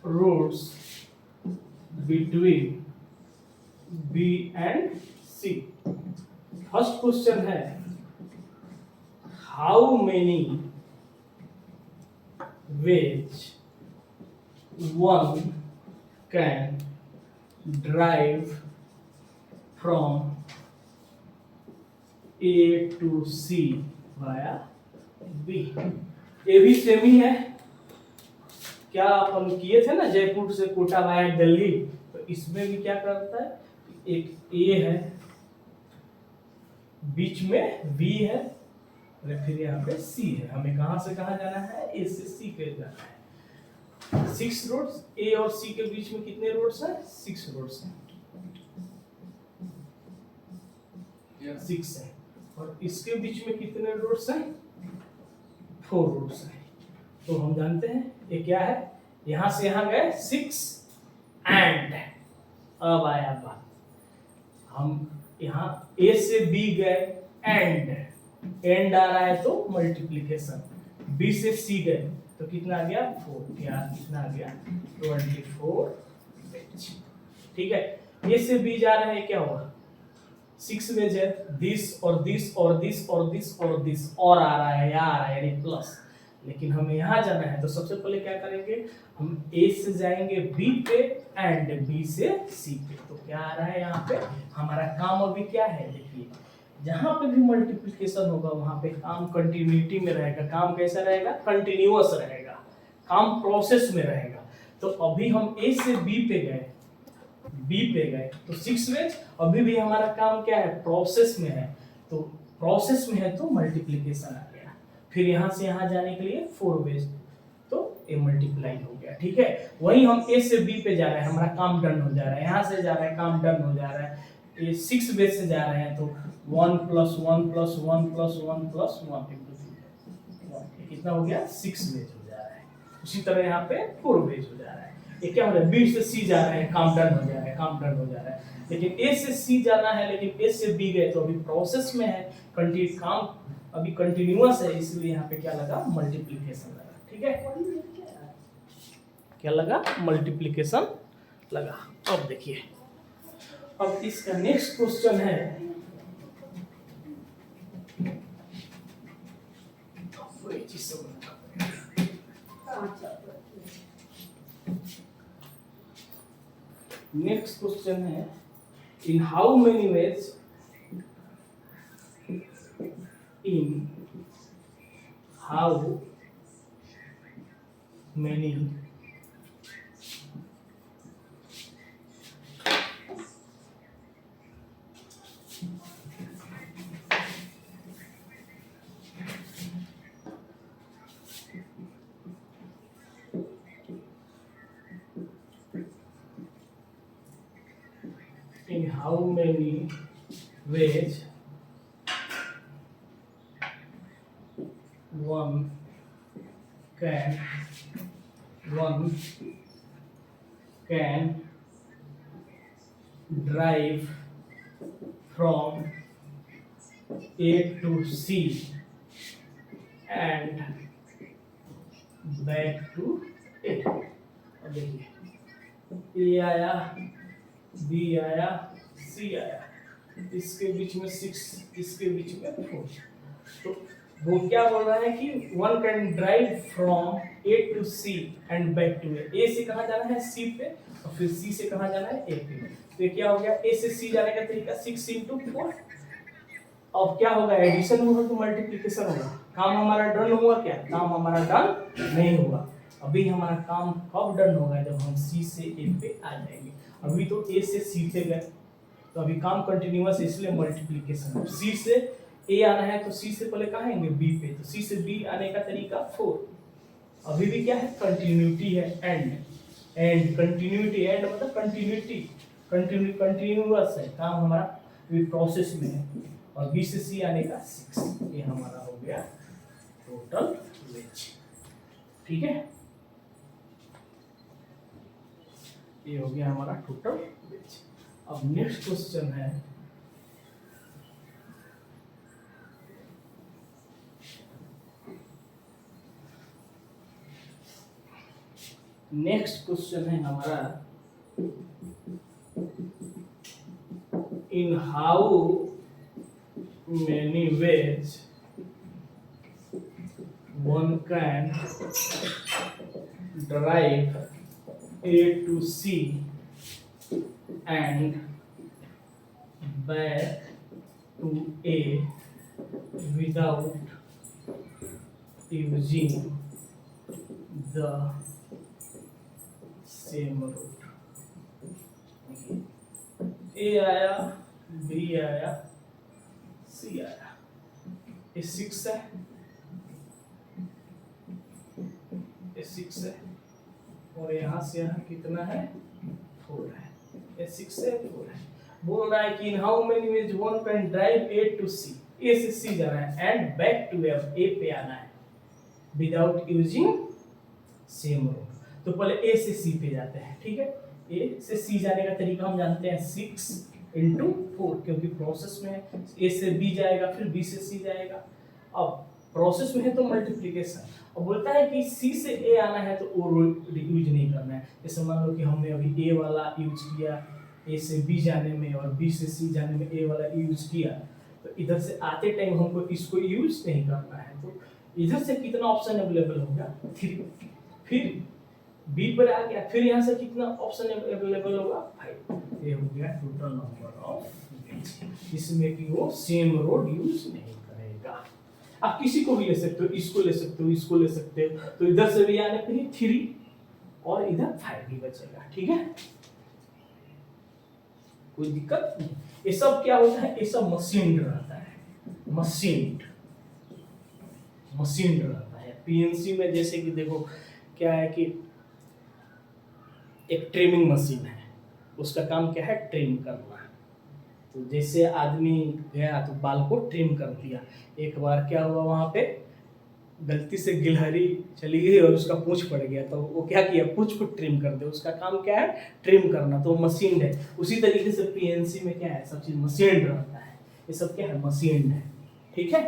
roads between B and C. First question है, how many ways one can drive from A to C via B. ये भी सेम ही है, क्या अपन किए थे ना जयपुर से कोटा वाया दिल्ली, तो इसमें भी क्या करता है, एक ए है, बीच में बी है, और फिर यहाँ पे सी है। हमें कहां से कहां जाना है? ए से सी पे जाना है। 6 रोड्स, ए और सी के बीच में कितने रोड्स हैं? 6 रोड्स हैं, 6 है। और इसके बीच में कितने रोड्स हैं? 4 रोड्स हैं। तो हम जानते हैं ये क्या है, यहां से यहां गए 6 एंड, अब आया बात, हम यहाँ ए से बी गए एंड आ रहा है तो मल्टीप्लिकेशन, बी से सी गए तो कितना आ गया? 4, या कितना आ गया? 24 वेज, ठीक है। ए से बी जा रहे हैं, क्या होगा? 6 वेज है, दिस और दिस और दिस और दिस और दिस और आ रहा है, या आ रहा है यानी प्लस। लेकिन हमें यहाँ जाना है तो सबसे पहले क्या करेंगे, हम ए से जाएंगे बी पे एंड बी से सी पे। तो क्या आ रहा है यहाँ पे? हमारा काम अभी क्या है, देखिए, जहां पे भी मल्टीप्लिकेशन होगा वहां पे काम कंटिन्यूटी में रहेगा। काम कैसा रहेगा? कंटिन्यूअस रहेगा, काम प्रोसेस में रहेगा। तो अभी हम ए से बी पे गए, तो 6 वेज, अभी भी हमारा काम क्या है? प्रोसेस में है। तो प्रोसेस में है तो मल्टीप्लिकेशन आ गया। फिर यहां से यहां जाने के लिए 4 वेज, तो ए मल्टीप्लाई हो गया, ठीक है। वही हम ए से बी पे जा रहे हैं, हमारा काम डन हो जा रहा है। यहां से जा रहे हैं, काम डन हो जा रहा है। ये 6 वेज से जा रहे हैं तो 1 + 1 + 1 + 1 + 1 कितना हो गया? 6 वेज हो जा रहा है। उसी तरह यहाँ पे 4 वेज हो जा रहा है। ये क्या हो रहा है? बी से सी जा रहे हैं, काम डन हो जा रहा है, काम डन हो जा रहा है। लेकिन ए से सी जाना है, लेकिन ए से बी गए तो अभी प्रोसेस में है, काम अभी कंटिन्यूअस है, इसलिए यहाँ पे क्या लगा? मल्टीप्लिकेशन लगा, ठीक है। क्या लगा? मल्टीप्लिकेशन लगा। अब देखिए, अब इसका नेक्स्ट क्वेश्चन है, नेक्स्ट क्वेश्चन है, in how many ways, in how many ways one can drive from A to C and back to A। अब देखिए A आया, B आया, C आया, इसके बीच में 6, इसके बीच में 4। तो वो क्या बोल रहा है कि one can drive from A to C and back to A से कहाँ जाना है C पे, और फिर C से कहाँ जाना है A पे। तो ये क्या हो गया, A से C जाने का तरीका 6 into 4। अब क्या होगा, एडिशन होगा तो मल्टीप्लिकेशन होगा। काम हमारा डन हुआ क्या, काम हमारा डन नहीं हुआ। अभी हमारा काम कब डन होगा, जब हम C से A पे आ जाएंगे। अभी तो A से C पे गए, तो अभी काम कंटिन्यूअस, इसलिए मल्टीप्लिकेशन। C से A आना है तो C से पहले कहाँ आएंगे, B पे, तो C से B आने का तरीका 4। अभी भी क्या है, कंटिन्यूटी है, एंड कंटिन्यूटी, एंड मतलब कंटिन्यूटी, कंटिन्यूअस है, काम हमारा अभी प्रोसेस में है। और B से C आने का 6, ये हमारा हो गया टोटल वेज। ठीक है, ये हो गया हमारा टोटल वेज। अब नेक्स्ट क्वेश्चन है, नेक्स्ट क्वेश्चन है हमारा, in how many ways one can drive A to C and back to A without using the same route। A आया, B आया, C आया, ये 6 है, ये 6 है, और यहाँ से यहाँ कितना है, 4 है। ये 6 है, 4 है। बोल रहा है कि in how many ways one can drive A to C, A से C जाना है एंड बैक टू A पे आना है विदाउट यूजिंग सेम रूट। तो पहले A से C पे जाते हैं, ठीक है। A से C जाने का तरीका हम जानते हैं, 6 into 4, क्योंकि प्रोसेस में है, A से B जाएगा, फिर B से C जाएगा। अब प्रोसेस में है तो मल्टीप्लिकेशन। अब बोलता है कि C से A आना है तो O यूज नहीं करना है। जैसे मान लो कि हमने अभी A वाला यूज किया A से B जाने में, और B से C जाने में A वाला यूज किया, तो इधर से आते टाइम हमको इसको यूज नहीं करना है। तो इधर से कितना ऑप्शन अवेलेबल होगा, 3, फिर B पर आ गया, फिर यहाँ से कितना ऑप्शन अवेलेबल होगा, 5। ये हो गया टोटल नंबर ऑफ वेज, इसमें कि वो सेम रोड यूज नहीं करेगा। आप किसी को भी ले सकते हो, इसको ले सकते हो, इसको ले सकते हो, तो इधर से भी आने पे ही 3 और इधर 5 भी बचेगा। ठीक है, कोई दिक्कत नहीं। ये सब क्या होता है, ये सब मशीन रहता है, मशीन रहता है। पीएनसी में जैसे कि देखो क्या है कि एक ट्रिमिंग मशीन है, उसका काम क्या है, ट्रिम करना। तो जैसे आदमी गया तो बाल को ट्रिम कर दिया, एक बार क्या हुआ, वहां पे गलती से गिलहरी चली गई और उसका पूंछ पड़ गया, तो वो क्या किया, पूंछ को ट्रिम कर दे, उसका काम क्या है, ट्रिम करना। तो मशीन है। उसी तरीके से पीएनसी में क्या है, सब चीज मशीन रहता है, ये सब क्या है, मशीन है। ठीक है,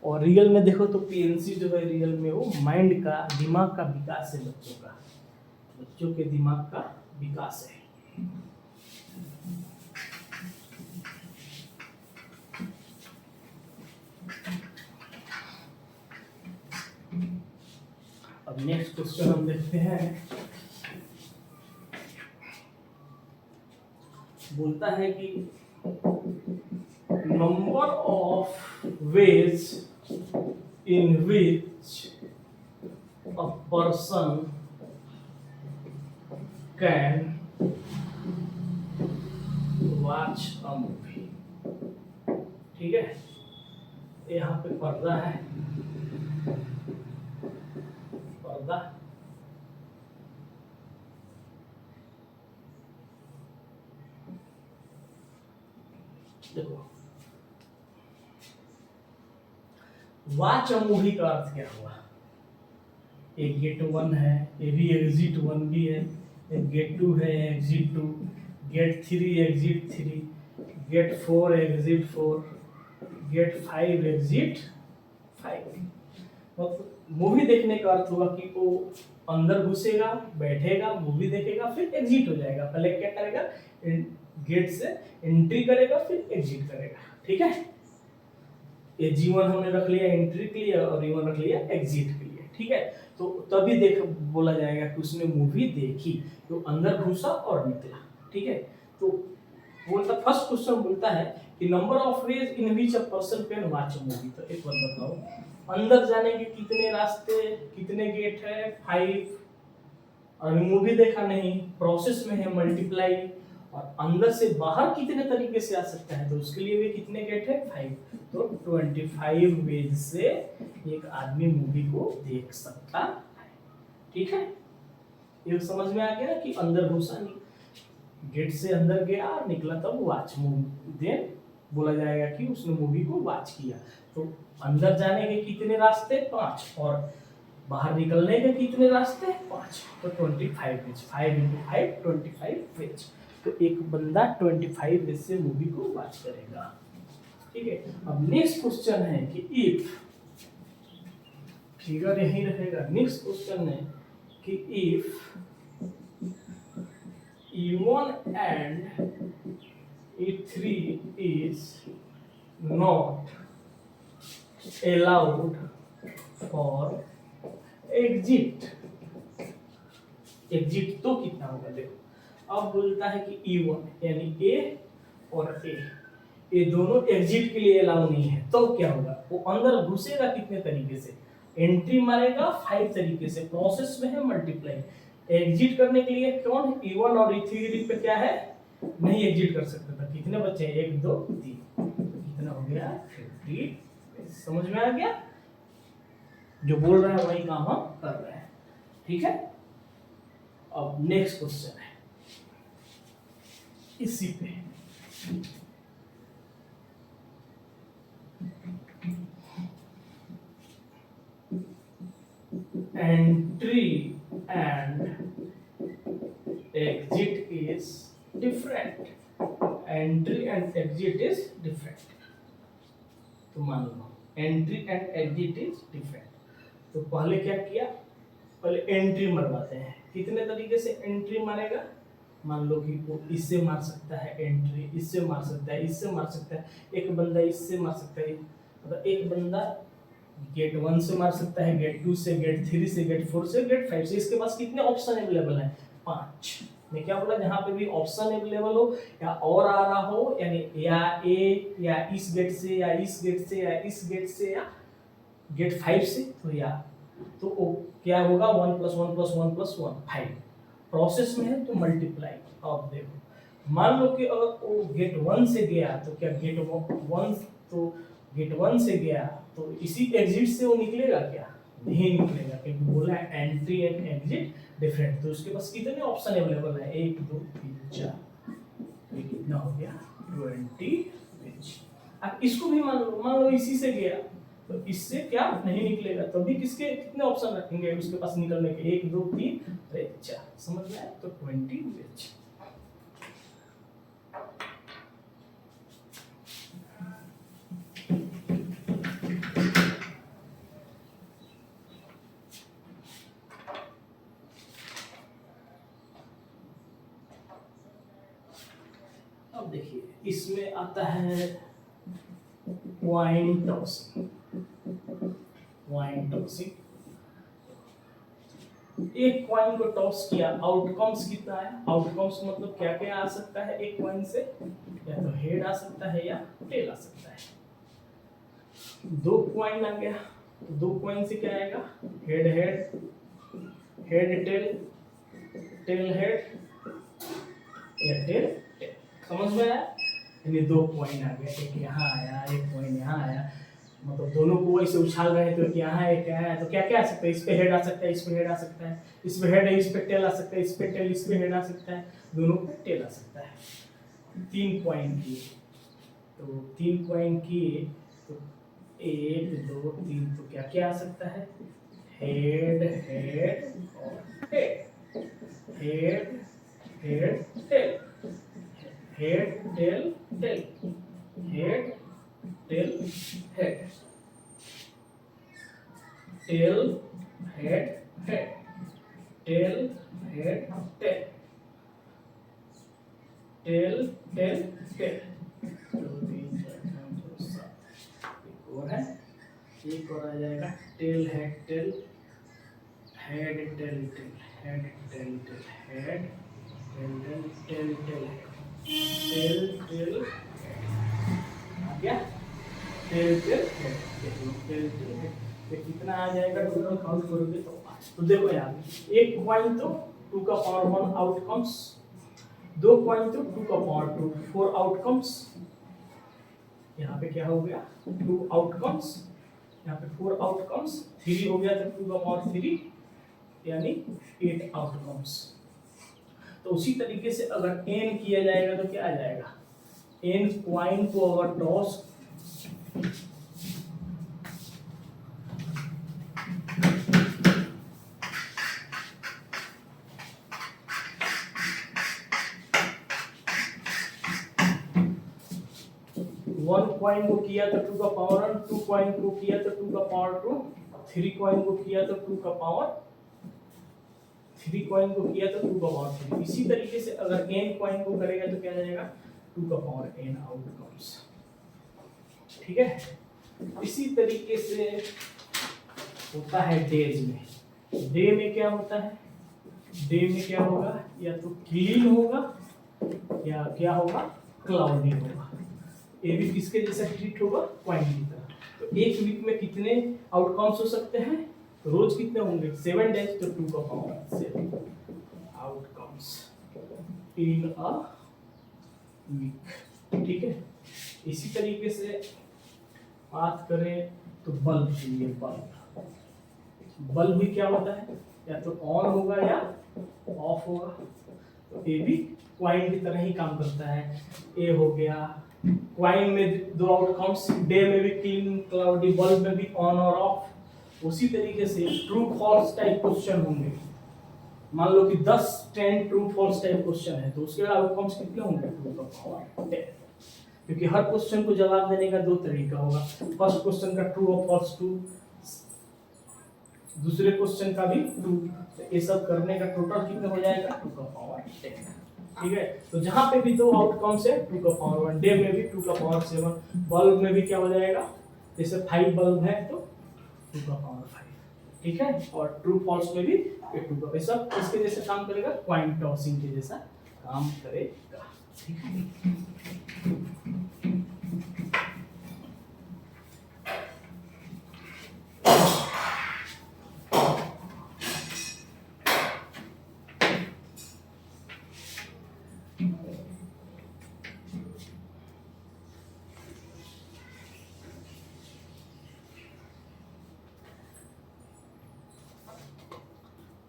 और रियल में देखो तो पीएनसी जो है, रियल में वो माइंड का, दिमाग का विकास है, बच्चों के दिमाग का विकास है। अब नेक्स्ट क्वेश्चन हम देखते हैं, बोलता है कि number of ways in which a person can watch a movie. ठीक है, यहाँ पे पर्दा है, पर्दा, देखो वॉच अ मूवी का अर्थ क्या हुआ, ये गेट 1 है, ये भी एग्जिट 1 भी है, गेट 2 है exit 2, gate 3 exit 3, gate 4 exit 4, gate 5 exit 5। मतलब मूवी देखने का अर्थ होगा कि वो अंदर घुसेगा, बैठेगा, मूवी देखेगा, फिर एग्जिट हो जाएगा। पहले क्या करेगा, गेट से एंट्री करेगा, फिर एग्जिट करेगा। ठीक है, ये G1 हमने रख लिया एंट्री के लिए और E1 रख लिया एग्जिट के लिए। ठीक है, तो तभी देख बोला जाएगा कि उसने मूवी देखी, तो अंदर घुसा और निकला। ठीक है, तो बोलता फर्स्ट क्वेश्चन बोलता है कि number of ways in which a person can watch movie. तो एक बार बताओ, अंदर जाने के कितने रास्ते, कितने गेट है? 5। और मूवी देखा नहीं, प्रोसेस में है मल्टीप्लाई। और अंदर से बाहर कितने तरीके से आ सकता है, तो उसके लिए भी कितने गेट है? 5। तो 25 वेज से एक आदमी मूवी को देख सकता है। ठीक है, ये समझ में आ गया कि अंदर घुसा नहीं, गेट से अंदर गया और निकला, तब वॉच मूवी, देन बोला जाएगा कि उसने मूवी को वॉच किया। तो अंदर जाने के कितने रास्ते? 5। और बाहर निकलने के कितने रास्ते? 5। तो 25 वेज, 5 × 5 25 वेज। तो एक बंदा 25 वेज से मूवी को वॉच करेगा। ठीक है, अब नेक्स्ट क्वेश्चन है कि इफ, फिगर यही रहेगा। नेक्स्ट क्वेश्चन है कि if E1 and E3 is not allowed for exit। Exit तो कितना होगा देखो, अब बोलता है कि E1 यानी A और A, ये दोनों एग्जिट के लिए अलाउ नहीं है, तो क्या होगा? वो अंदर घुसेगा कितने तरीके से? एंट्री मारेगा 5 तरीके से, प्रोसेस में है मल्टीप्लाई। एग्जिट करने के लिए कौन? E1 और E3 पे क्या है? नहीं एग्जिट कर सकता था। कितने बच्चे हैं? 1 2 3, तो कितना हो गया? 50। समझ में आ गया? जो बोल रहा है वही काम हम कर रहे हैं। ठीक है, अब नेक्स्ट क्वेश्चन है इसी पे। Entry and exit is different। Entry and exit is different। तो मान लो entry and exit is different। तो पहले क्या किया? पहले एंट्री मरवाते हैं। कितने तरीके से एंट्री मारेगा? मान लो कि वो इससे मार सकता है एंट्री, इससे मार सकता है, इससे मार सकता है, एक बंदा इससे मार सकता है। मतलब एक बंदा गेट 1 से मार सकता है, गेट 2 से, गेट 3 से, गेट 4 से, गेट 5 से। इसके पास कितने ऑप्शन अवेलेबल हैं? 5। मैं क्या बोला, जहां पे भी ऑप्शन अवेलेबल हो या और आ रहा हो, यानी या ए, या इस गेट से, या इस गेट से, या इस गेट से, या गेट 5 से, तो या तो वो क्या होगा? 1 + 1 + 1 + 1 5। प्रोसेस में है तो मल्टीप्लाई। अब देखो, मान लो कि अगर वो गेट 1 से गया, तो क्या गेट 1, तो गेट 1 से गया तो इसी एग्जिट से वो निकलेगा क्या? नहीं निकलेगा, क्योंकि बोला है एंट्री एंड एग्जिट डिफरेंट। तो उसके पास कितने ऑप्शन अवेलेबल है? 1 2 3 4। ये कितना हो गया? 20। अब इसको भी मान लो इसी से गया, तो इससे क्या नहीं निकलेगा, तो भी किसके कितने ऑप्शन रखेंगे उसके पास निकलने के? 1 2 3 4। समझ में आया? तो 20। अब देखिए, इसमें आता है कॉइन टॉसिंग। कॉइन टॉसिंग, एक कॉइन को टॉस किया, आउटकम्स कितना है? आउटकम्स मतलब क्या क्या आ सकता है एक कॉइन से? या तो हेड आ सकता है या टेल आ सकता है। 2 कॉइन आ गया, तो 2 कॉइन से क्या आएगा? Head head, head tail, tail head, या टेल टेल। समझ में आया? यानी 2 कॉइन आ गया, एक यहाँ आया, एक कॉइन यहाँ आया। मतलब दोनों को ऐसे उछाल रहे हैं, तो एक यहाँ है, एक यहाँ है, तो क्या क्या आ सकता है? इस पे हेड आ सकता है, इस पे हेड आ सकता है, इस पे हेड है, इस पे टेल आ सकता है, इस पे टेल, इस पे हेड आ सकता है, दोनों पे टेल आ सकता है। 3 कॉइन किए, तो 3 कॉइन किए तो 1 2 3, तो क्या क्या आ सकता है? हेड हेड और tail. Head head tail, head tail tail, head tail head, tail head head, tail head tail, tail tail tail. और है एक और आ जाएगा tail head tail, head tail tail, head tail tail, head tail tail tail tail, tail tail आ गया, tail tail head, tail tail head. ये कितना आ जाएगा टोटल काउंट करोगे तो देखो यार, एक कॉइन तो 2 का पावर 1 आउटकम्स, 2 कॉइन तो 2 का पावर 2, 4 आउटकम्स। यहाँ पे क्या हो गया 2 आउटकम्स, यहाँ पे 4 आउटकम्स, 3 हो गया तो 2 का पावर 3 यानी 8 आउटकम्स। तो उसी तरीके से अगर n किया जाएगा तो क्या आ जाएगा, n कॉइन को अगर टॉस 1 कॉइन को किया तो 2 का पावर 1, 2 कॉइन को किया तो 2 का पावर 2, 3 कॉइन को किया तो 2 का पावर 3 कॉइन को किया तो 2 का पावर 3। इसी तरीके से अगर n कॉइन को करेगा तो क्या जाएगा 2 का पावर n आउटकम्स। ठीक है, इसी तरीके से होता है डेज में। डे में क्या होता है, डे में क्या होगा, या तो क्लीन होगा या क्या होगा क्लाउडी होगा। ये भी किसके जैसा ट्रीट होगा, कॉइन की तरह। तो एक वीक में कितने आउटकम्स हो सकते हैं, रोज कितने होंगे 7 डेज, तो 2 का power 7 outcomes in a week. ठीक है, इसी तरीके से बात करें तो बल्ब के लिए, बल्ब भी क्या होता है, या तो ऑन होगा या ऑफ होगा। तो ये भी कॉइन की तरह ही काम करता है। ए हो गया, कॉइन में 2 आउटकम्स, डे में भी क्लीन क्लाउडी, बल्ब में भी ऑन और ऑफ। उसी तरीके से ट्रू फॉल्स टाइप क्वेश्चन होंगे। मान लो कि 10-10 ट्रू फॉल्स टाइप क्वेश्चन है तो उसके आउटकम्स कितने होंगे 2 का पावर 10, क्योंकि हर क्वेश्चन को जवाब देने का 2 तरीका होगा। फर्स्ट क्वेश्चन का ट्रू और फॉल्स ट्रू, दूसरे क्वेश्चन का भी ट्रू। तो ये सब करने का टोटल कितना हो जाएगा 2 का पावर 10। ठीक है, तो जहां पे भी 2 आउटकम्स है 2 का पावर 1, डे में भी 2 का पावर 7, बल्ब में भी क्या हो जाएगा, जैसे 5 बल्ब है तो 2 का पावर 5। ठीक है, और ट्रू फॉल्स में भी 2 का, सब इसके जैसे काम करेगा, कॉइन टॉसिंग के जैसा काम करेगा। ठीक है,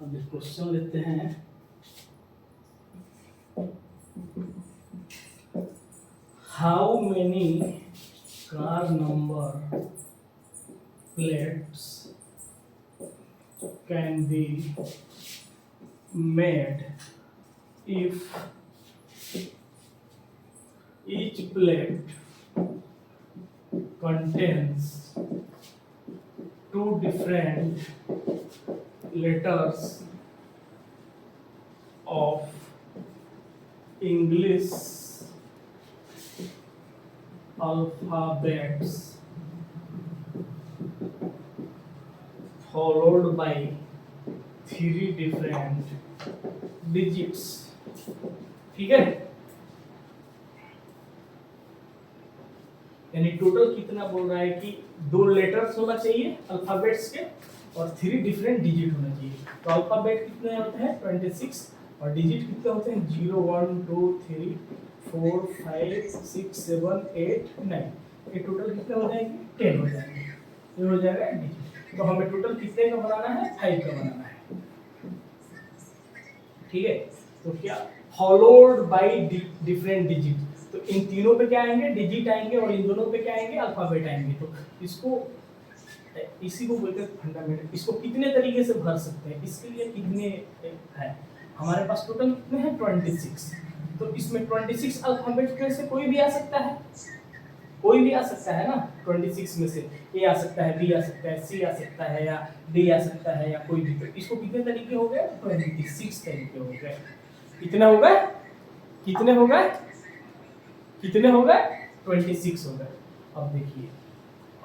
अब क्वेश्चन लेते हैं। How many car number plates can be made if each plate contains 2 different letters of English alphabets followed by 3 different digits। ठीक है, यानी टोटल कितना बोल रहा है कि 2 लेटर्स होना चाहिए अल्फाबेट्स के और 3 डिफरेंट डिजिट होना चाहिए। तो अल्फाबेट कितने होते हैं 26 और डिजिट कितने होते हैं 0 1 2 3 4 5 6 7 8 9। ये टोटल कितने हो जाएंगे 10 हो जाएंगे, ये हो जाएगा डिजिट। तो हमें टोटल कितने का बनाना है 5 का बनाना है। ठीक है, तो क्या फॉलोड बाय डिफरेंट डिजिट, तो इन तीनों पे क्या आएंगे डिजिट आएंगे और इन दोनों पे क्या आएंगे अल्फाबेट आएंगे। तो इसको इसी को बोलते हैं फंडामेंटल। इसको कितने तरीके से भर सकते हैं, इसके लिए कितने है हमारे पास टोटल कितने हैं 26। तो इसमें 26 अल्फाबेट में से कोई भी आ सकता है, कोई भी आ सकता है ना 26 में से। ए आ सकता है, बी आ सकता है, सी आ सकता है, या डी आ सकता है, या कोई भी। तो इसको कितने तरीके हो गए 26 तरीके हो गए। कितने हो गए, कितने हो गए, कितने हो गए 26 हो गए। अब देखिए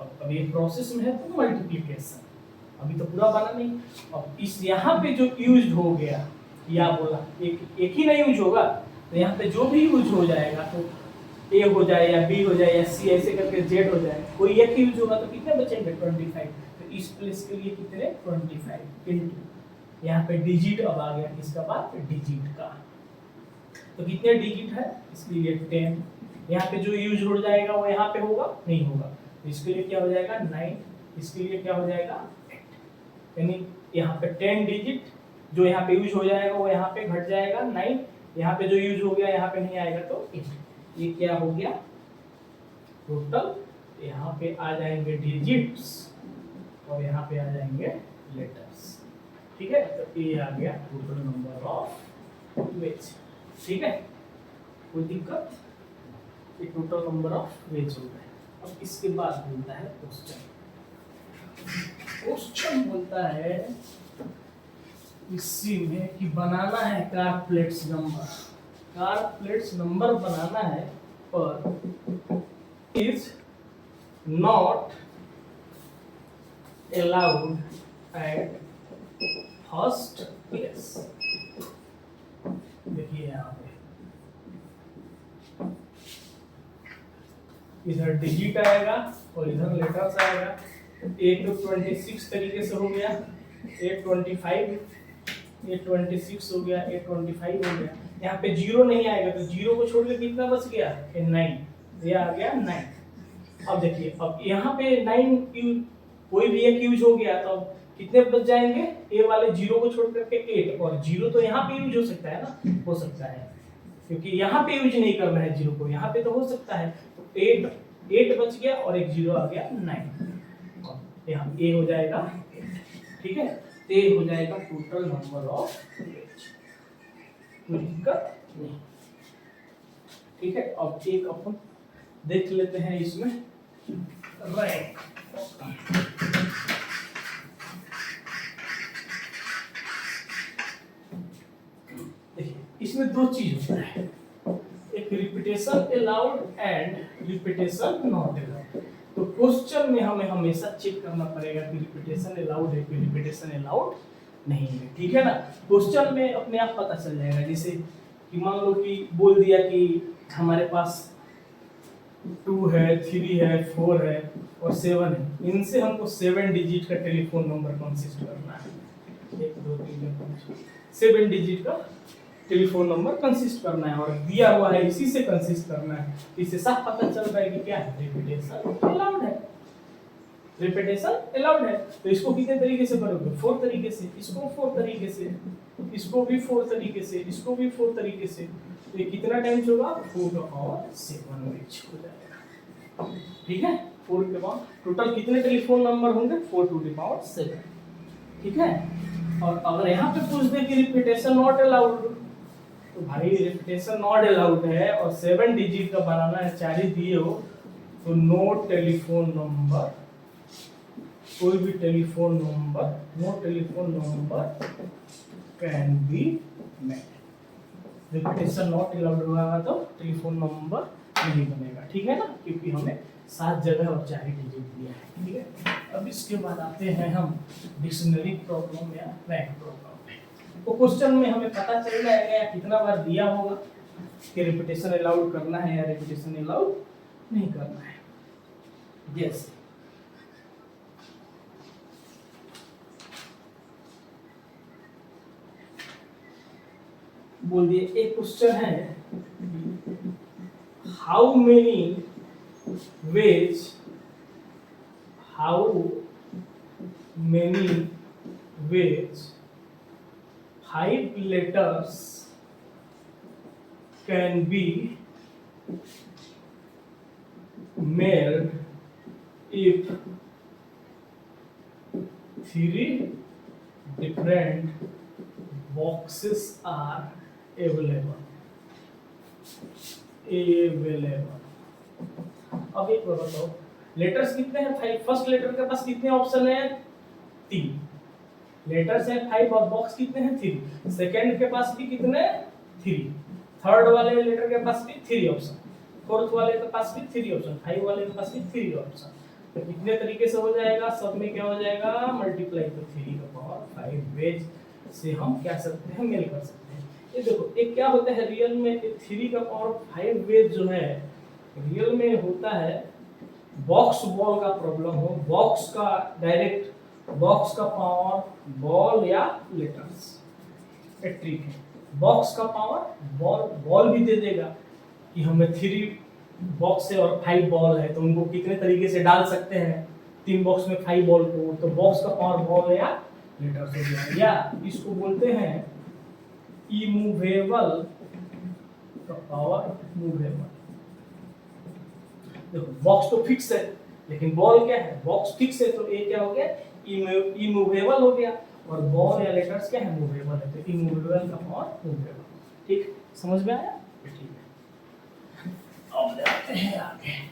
अब ये प्रोसेस में है तो मल्टीप्लिकेशन, अभी तो पूरा बना नहीं। अब इस यहाँ पे जो यूज हो गया, या बोला एक ही नहीं यूज होगा, तो यहाँ पे जो भी यूज हो जाएगा तो ए हो जाए या बी हो जाए या सी, ऐसे करके जेड हो जाए, कोई एक यूज होगा तो कितने बचेंगे 25। तो इस प्लेस के लिए कितने 25 इनटू यहाँ पे डिजिट अब आ गया किसका बात डिजिट का। तो कितने डिजिट है इसके लिए 10। यहाँ पे जो यूज हो जाएगा वो यहाँ पे होगा नहीं होगा, तो इसके लिए क्या हो जाएगा 9, इसके लिए क्या हो जाएगा 8। यानी यहाँ पे 10 डिजिट जो यहाँ पे यूज हो जाएगा वो यहाँ पे घट जाएगा 9, यहाँ पे जो यूज हो गया यहाँ पे नहीं आएगा तो 8। ये क्या हो गया टोटल, यहाँ पे आ जाएंगे डिजिट्स और यहाँ पे आ जाएंगे लेटर्स। ठीक है, तो ये आ गया टोटल नंबर ऑफ वेज। ठीक है, कोई दिक्कत, ये टोटल नंबर ऑफ वेज हो गए। अब इसके बाद बोलता है क्वेश्चन। क्वेश्चन बोलता है इसी में कि बनाना है कारप्लेट्स नंबर, कारप्लेट्स नंबर बनाना है पर is not allowed at first place. देखिए यहाँ पे इधर डिजिट आएगा और इधर लेटर्स आएगा। एक तो 26 तरीके से हो गया, एक 25, एक 26 हो गया, एक 25 हो गया। यहाँ पे जीरो नहीं आएगा तो जीरो को छोड़ के कितना बच गया 9, ये आ गया 9। अब देखिए अब यहाँ पे 9 कोई भी एक यूज हो गया तो कितने बच जाएंगे, ए वाले जीरो को छोड़ करके 8, और जीरो तो यहाँ पे यूज हो सकता है ना, हो सकता है क्योंकि यहाँ पे यूज नहीं करना है जीरो को, यहाँ पे तो हो सकता है। तो 8 बच गया और एक जीरो आ गया 9, यहाँ ए हो जाएगा 8। ठीक है, तो ये हो जाएगा टोटल नंबर ऑफ वेज, कोई दिक्कत नहीं। ठीक है, अब एक अपन देख लेते हैं इसमें रैंक। देखिए इसमें दो चीज होता है, एक repetition allowed and repetition not allowed. तो क्वेश्चन में हमें हमेशा चेक करना पड़ेगा कि रिपीटेशन अलाउड है कि रिपीटेशन अलाउड नहीं है। ठीक है ना, क्वेश्चन में अपने आप पता चल जाएगा। जैसे कि मान लो कि बोल दिया कि हमारे पास 2 है, 3 है, 4 है और 7 है, इनसे हमको 7 डिजिट का टेलीफोन नंबर कंसिस्ट करना है। 1 2 3 4 5 7 डिजिट का टेलीफोन नंबर कंसिस्ट करना है और दिया हुआ है इसी से कंसिस्ट करना है। इससे साफ पता चल रहा है कि क्या है रिपीटेशन अलाउड है, रिपीटेशन अलाउड है। तो इसको कितने तरीके से करोगे 4 तरीके से, इसको 4 तरीके से, इसको भी 4 तरीके से, इसको भी 4 तरीके से। तो ये कितना टाइम्स होगा 4 और 7 वेज हो जाएगा। ठीक है, 4 के बाद टोटल कितने टेलीफोन नंबर होंगे 4 टू द पावर 7। ठीक है, और अगर यहाँ पे पूछ दे कि रिपीटेशन नॉट अलाउड, तो भाई रिपीटेशन नॉट अलाउड है और 7 डिजिट का बनाना है, 4 ही दिए हो, तो नो टेलीफोन नंबर, कोई भी telephone number, no telephone number can be made. Repetition not allowed होगा तो टेलीफोन नंबर नहीं बनेगा। ठीक है ना, क्योंकि हमें 7 जगह और 4 डिजिट दिया है। ठीक है, अब इसके बाद आते हैं हम डिक्शनरी प्रॉब्लम या रैंक प्रॉब्लम। तो क्वेश्चन में हमें पता चल जाएगा या कितना बार दिया होगा कि रिपीटेशन अलाउड करना है या रिपीटेशन अलाउड नहीं करना है। जैसे बोल दिए एक क्वेश्चन है, how many ways, how many ways 5 letters can be made if 3 different boxes are available। अब एक बार बताओ, लेटर्स कितने हैं? 5। फर्स्ट लेटर के पास कितने ऑप्शन है? 3 लेटर्स है 5 और बॉक्स कितने हैं? 3। सेकंड के पास भी कितने? 3। थर्ड वाले लेटर के पास भी 3 ऑप्शन, फोर्थ वाले के पास भी 3 ऑप्शन, 5 वाले के पास भी 3 ऑप्शन। तो कितने तरीके से हो जाएगा? सब में क्या हो जाएगा? मल्टीप्लाई तो 3 का पावर 5 वेज से हम क्या सकते हैं? मेल कर सकते हैं। ये देखो, एक क्या होता है रियल में, 3 का पावर 5 वेज जो है रियल में होता है बॉक्स बॉल का प्रॉब्लम हो, बॉक्स का डायरेक्ट बॉक्स का पावर बॉल या लेटर्स, एक ट्रिक है। बॉक्स का पावर बॉल भी दे देगा कि हमें 3 बॉक्स है और 5 बॉल है, तो उनको कितने तरीके से डाल सकते हैं 3 बॉक्स में 5 बॉल को, तो बॉक्स का पावर बॉल या लेटर्स हो गया। या इसको बोलते हैं इमूवेबल का पावर मूवेबल। देखो, बॉक्स तो फिक्स है लेकिन बॉल क्या है? बॉक्स फिक्स है, तो ये क्या हो गया? इमूवेबल हो गया, और बॉल या लेटर्स क्या है? मूवेबल है, तो इमूवेबल का पावर मूवेबल। ठीक, समझ में आया? ठीक है, अब जाते हैं आगे।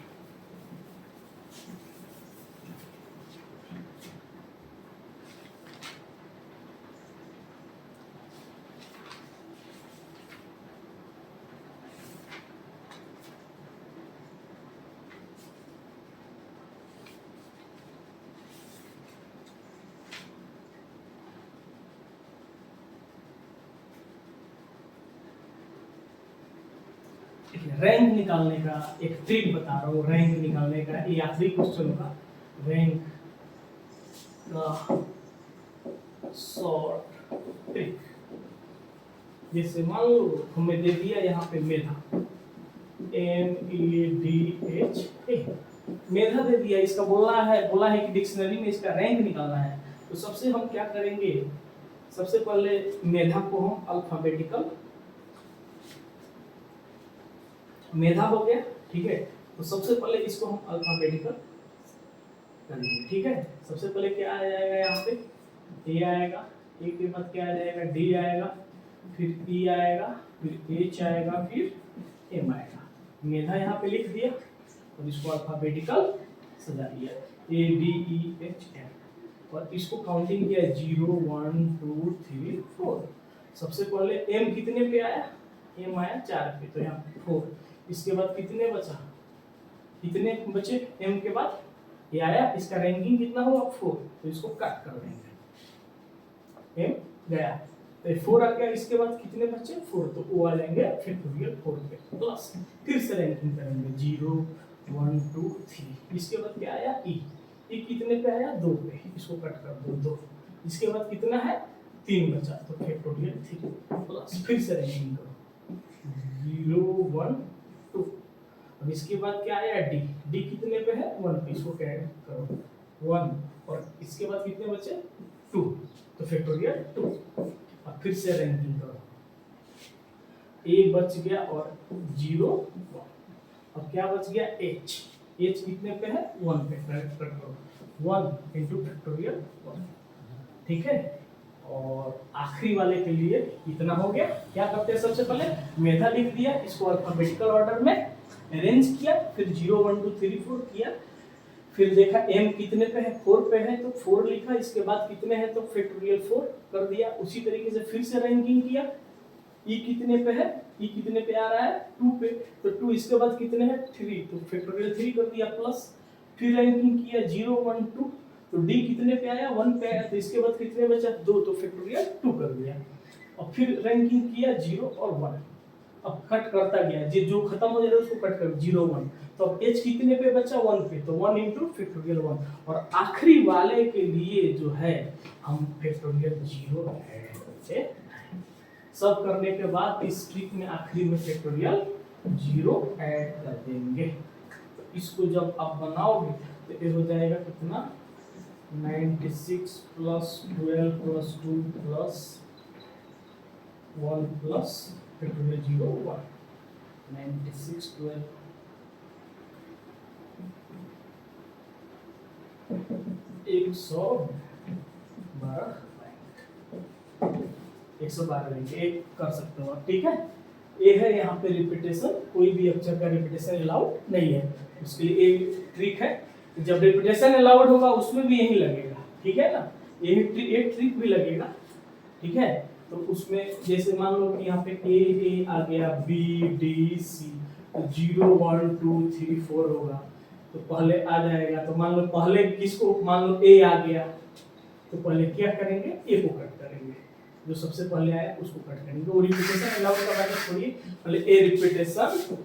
रैंक निकालने का एक ट्रिक बता रहा हूँ। रैंक निकालने का ये आखिरी क्वेश्चन होगा। रैंक का शॉर्ट ट्रिक, जैसे मान लो हमें दे दिया यहाँ पे मेधा, MEDHA, मेधा दे दिया। इसका बोला है कि डिक्शनरी में इसका रैंक निकालना है। तो सबसे हम क्या करेंगे? सबसे पहले मेधा को हम अल्फाबेटिकल, मेधा हो गया, ठीक है। तो सबसे पहले इसको हम अल्फाबेटिकल करेंगे, ठीक है। सबसे पहले क्या आ जाएगा? यहाँ पे ए आएगा, ए के बाद क्या आ जाएगा? डी आएगा, फिर ई आएगा, फिर एच आएगा, फिर एम आएगा। मेधा यहाँ पे लिख दिया और इसको अल्फाबेटिकल सजा दिया, ADEHM, और इसको काउंटिंग किया 0 1 2 3 4। सबसे पहले एम कितने पे आया? एम आया 4 पे, तो यहाँ 4। इसके बाद कितने बचा? कितने बचे? एम के बाद ये आया, इसका रैंकिंग कितना हुआ? 4, तो इसको कट कर देंगे। एम गया तो 4 आ गया, इसके बाद कितने बचे? 4, तो वो आ जाएंगे फैक्टोरियल 4 पे प्लस, फिर से रैंकिंग करेंगे 0 1 2 3। इसके बाद क्या आया? ई कितने पे आया? 2 पे, इसको कट कर दो 2। इसके बाद कितना है? 3 बचा, तो फैक्टोरियल 3 प्लस, फिर से रैंकिंग करो 0 1 2। अब इसके बाद क्या आया? डी कितने पे है? 1 पे, इसको क्या करो 1, और इसके बाद कितने बचे? 2, तो फैक्टोरियल 2। अब फिर से रैंकिंग करो, ए बच गया और 0 1। अब क्या बच गया? एच कितने पे है? 1 पे, करेक्ट करो 1 इंटू फैक्टोरियल 1, ठीक है। और आखिरी वाले के लिए इतना हो गया। क्या करते हैं? सबसे पहले मेधा लिख दिया, इसको अल्फाबेटिकल ऑर्डर में अरेंज किया, फिर 0 1 2 3 4 किया, फिर देखा एम कितने पे है? 4 पे है, तो 4 लिखा। इसके बाद कितने हैं? तो फैक्टोरियल 4 कर दिया। उसी तरीके से फिर से रैंकिंग किया, ई कितने पे है? ई कितने पे आ रहा है? 2 पे, तो 2। इसके बाद कितने हैं? 3, तो फैक्टोरियल 3 कर दिया प्लस, फिर रैंकिंग किया 0 1 2, तो डी कितने पे आया? 1 पे आया, तो इसके बाद कितने बचा? 2, तो फैक्टोरियल 2 कर दिया। और फिर रैंकिंग किया 0 और 1। अब कट करता गया, जो खत्म हो जाएगा उसको कट कर 0 1। तो अब एच कितने पे बचा? 1 पे, तो 1 इंटू फैक्टोरियल 1। और आखिरी वाले के लिए जो है हम फैक्टोरियल 0 ऐड करते हैं। सब करने के बाद इस ट्रिक में आखिरी में फैक्टोरियल 0 ऐड कर देंगे। तो इसको जब आप बनाओगे तो ये हो जाएगा कितना? 96 plus 12 plus 2 plus 1 plus factorial 0 1, 96 12 112। 112 लेंगे, एक कर सकते हो आप, ठीक है। ए है यहाँ पे रिपीटेशन, कोई भी अक्षर का रिपीटेशन अलाउड नहीं है, उसके लिए एक ट्रिक है, जब रिपीटेशन अलाउड होगा उसमें भी यही लगेगा, ठीक है ना, यही एक ट्रिक भी लगेगा, ठीक है। तो उसमें जैसे मान लो कि यहाँ पे ए आ गया, बी डी सी, 0 1 2 3 4 होगा, तो पहले आ जाएगा, तो मान लो पहले किसको, मान लो ए आ गया, तो पहले क्या करेंगे, ए को कट करेंगे, जो सबसे पहले आया उसको कट करेंगे। वो रिपीटेशन अलाउड का मतलब छोड़िए, पहले ए रिपीटेशन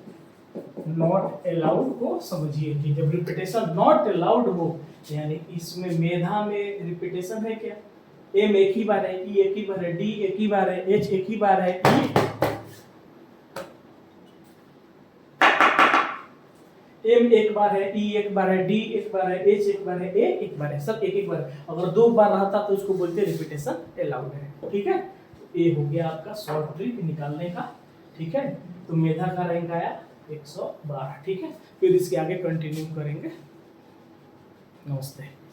नॉट अलाउड को समझिए कि जब रिपीटेशन नॉट अलाउड हो, यानी इसमें मेधा में रिपीटेशन है क्या, एम एक ही बार है, ई एक ही बार है, डी एक ही बार है, एच एक ही बार है, एम एक बार है, ई एक बार है, डी एक बार है, एच एक बार है, ए एक बार है, सब एक एक बार है। अगर 2 बार रहता तो इसको बोलते हैं रिपीटेशन अलाउड है, ठीक है। ये हो गया आपका शॉर्ट ट्रिक निकालने का, ठीक है। तो मेधा का रैंक आया 112, ठीक है। फिर इसके आगे कंटिन्यू करेंगे। नमस्ते।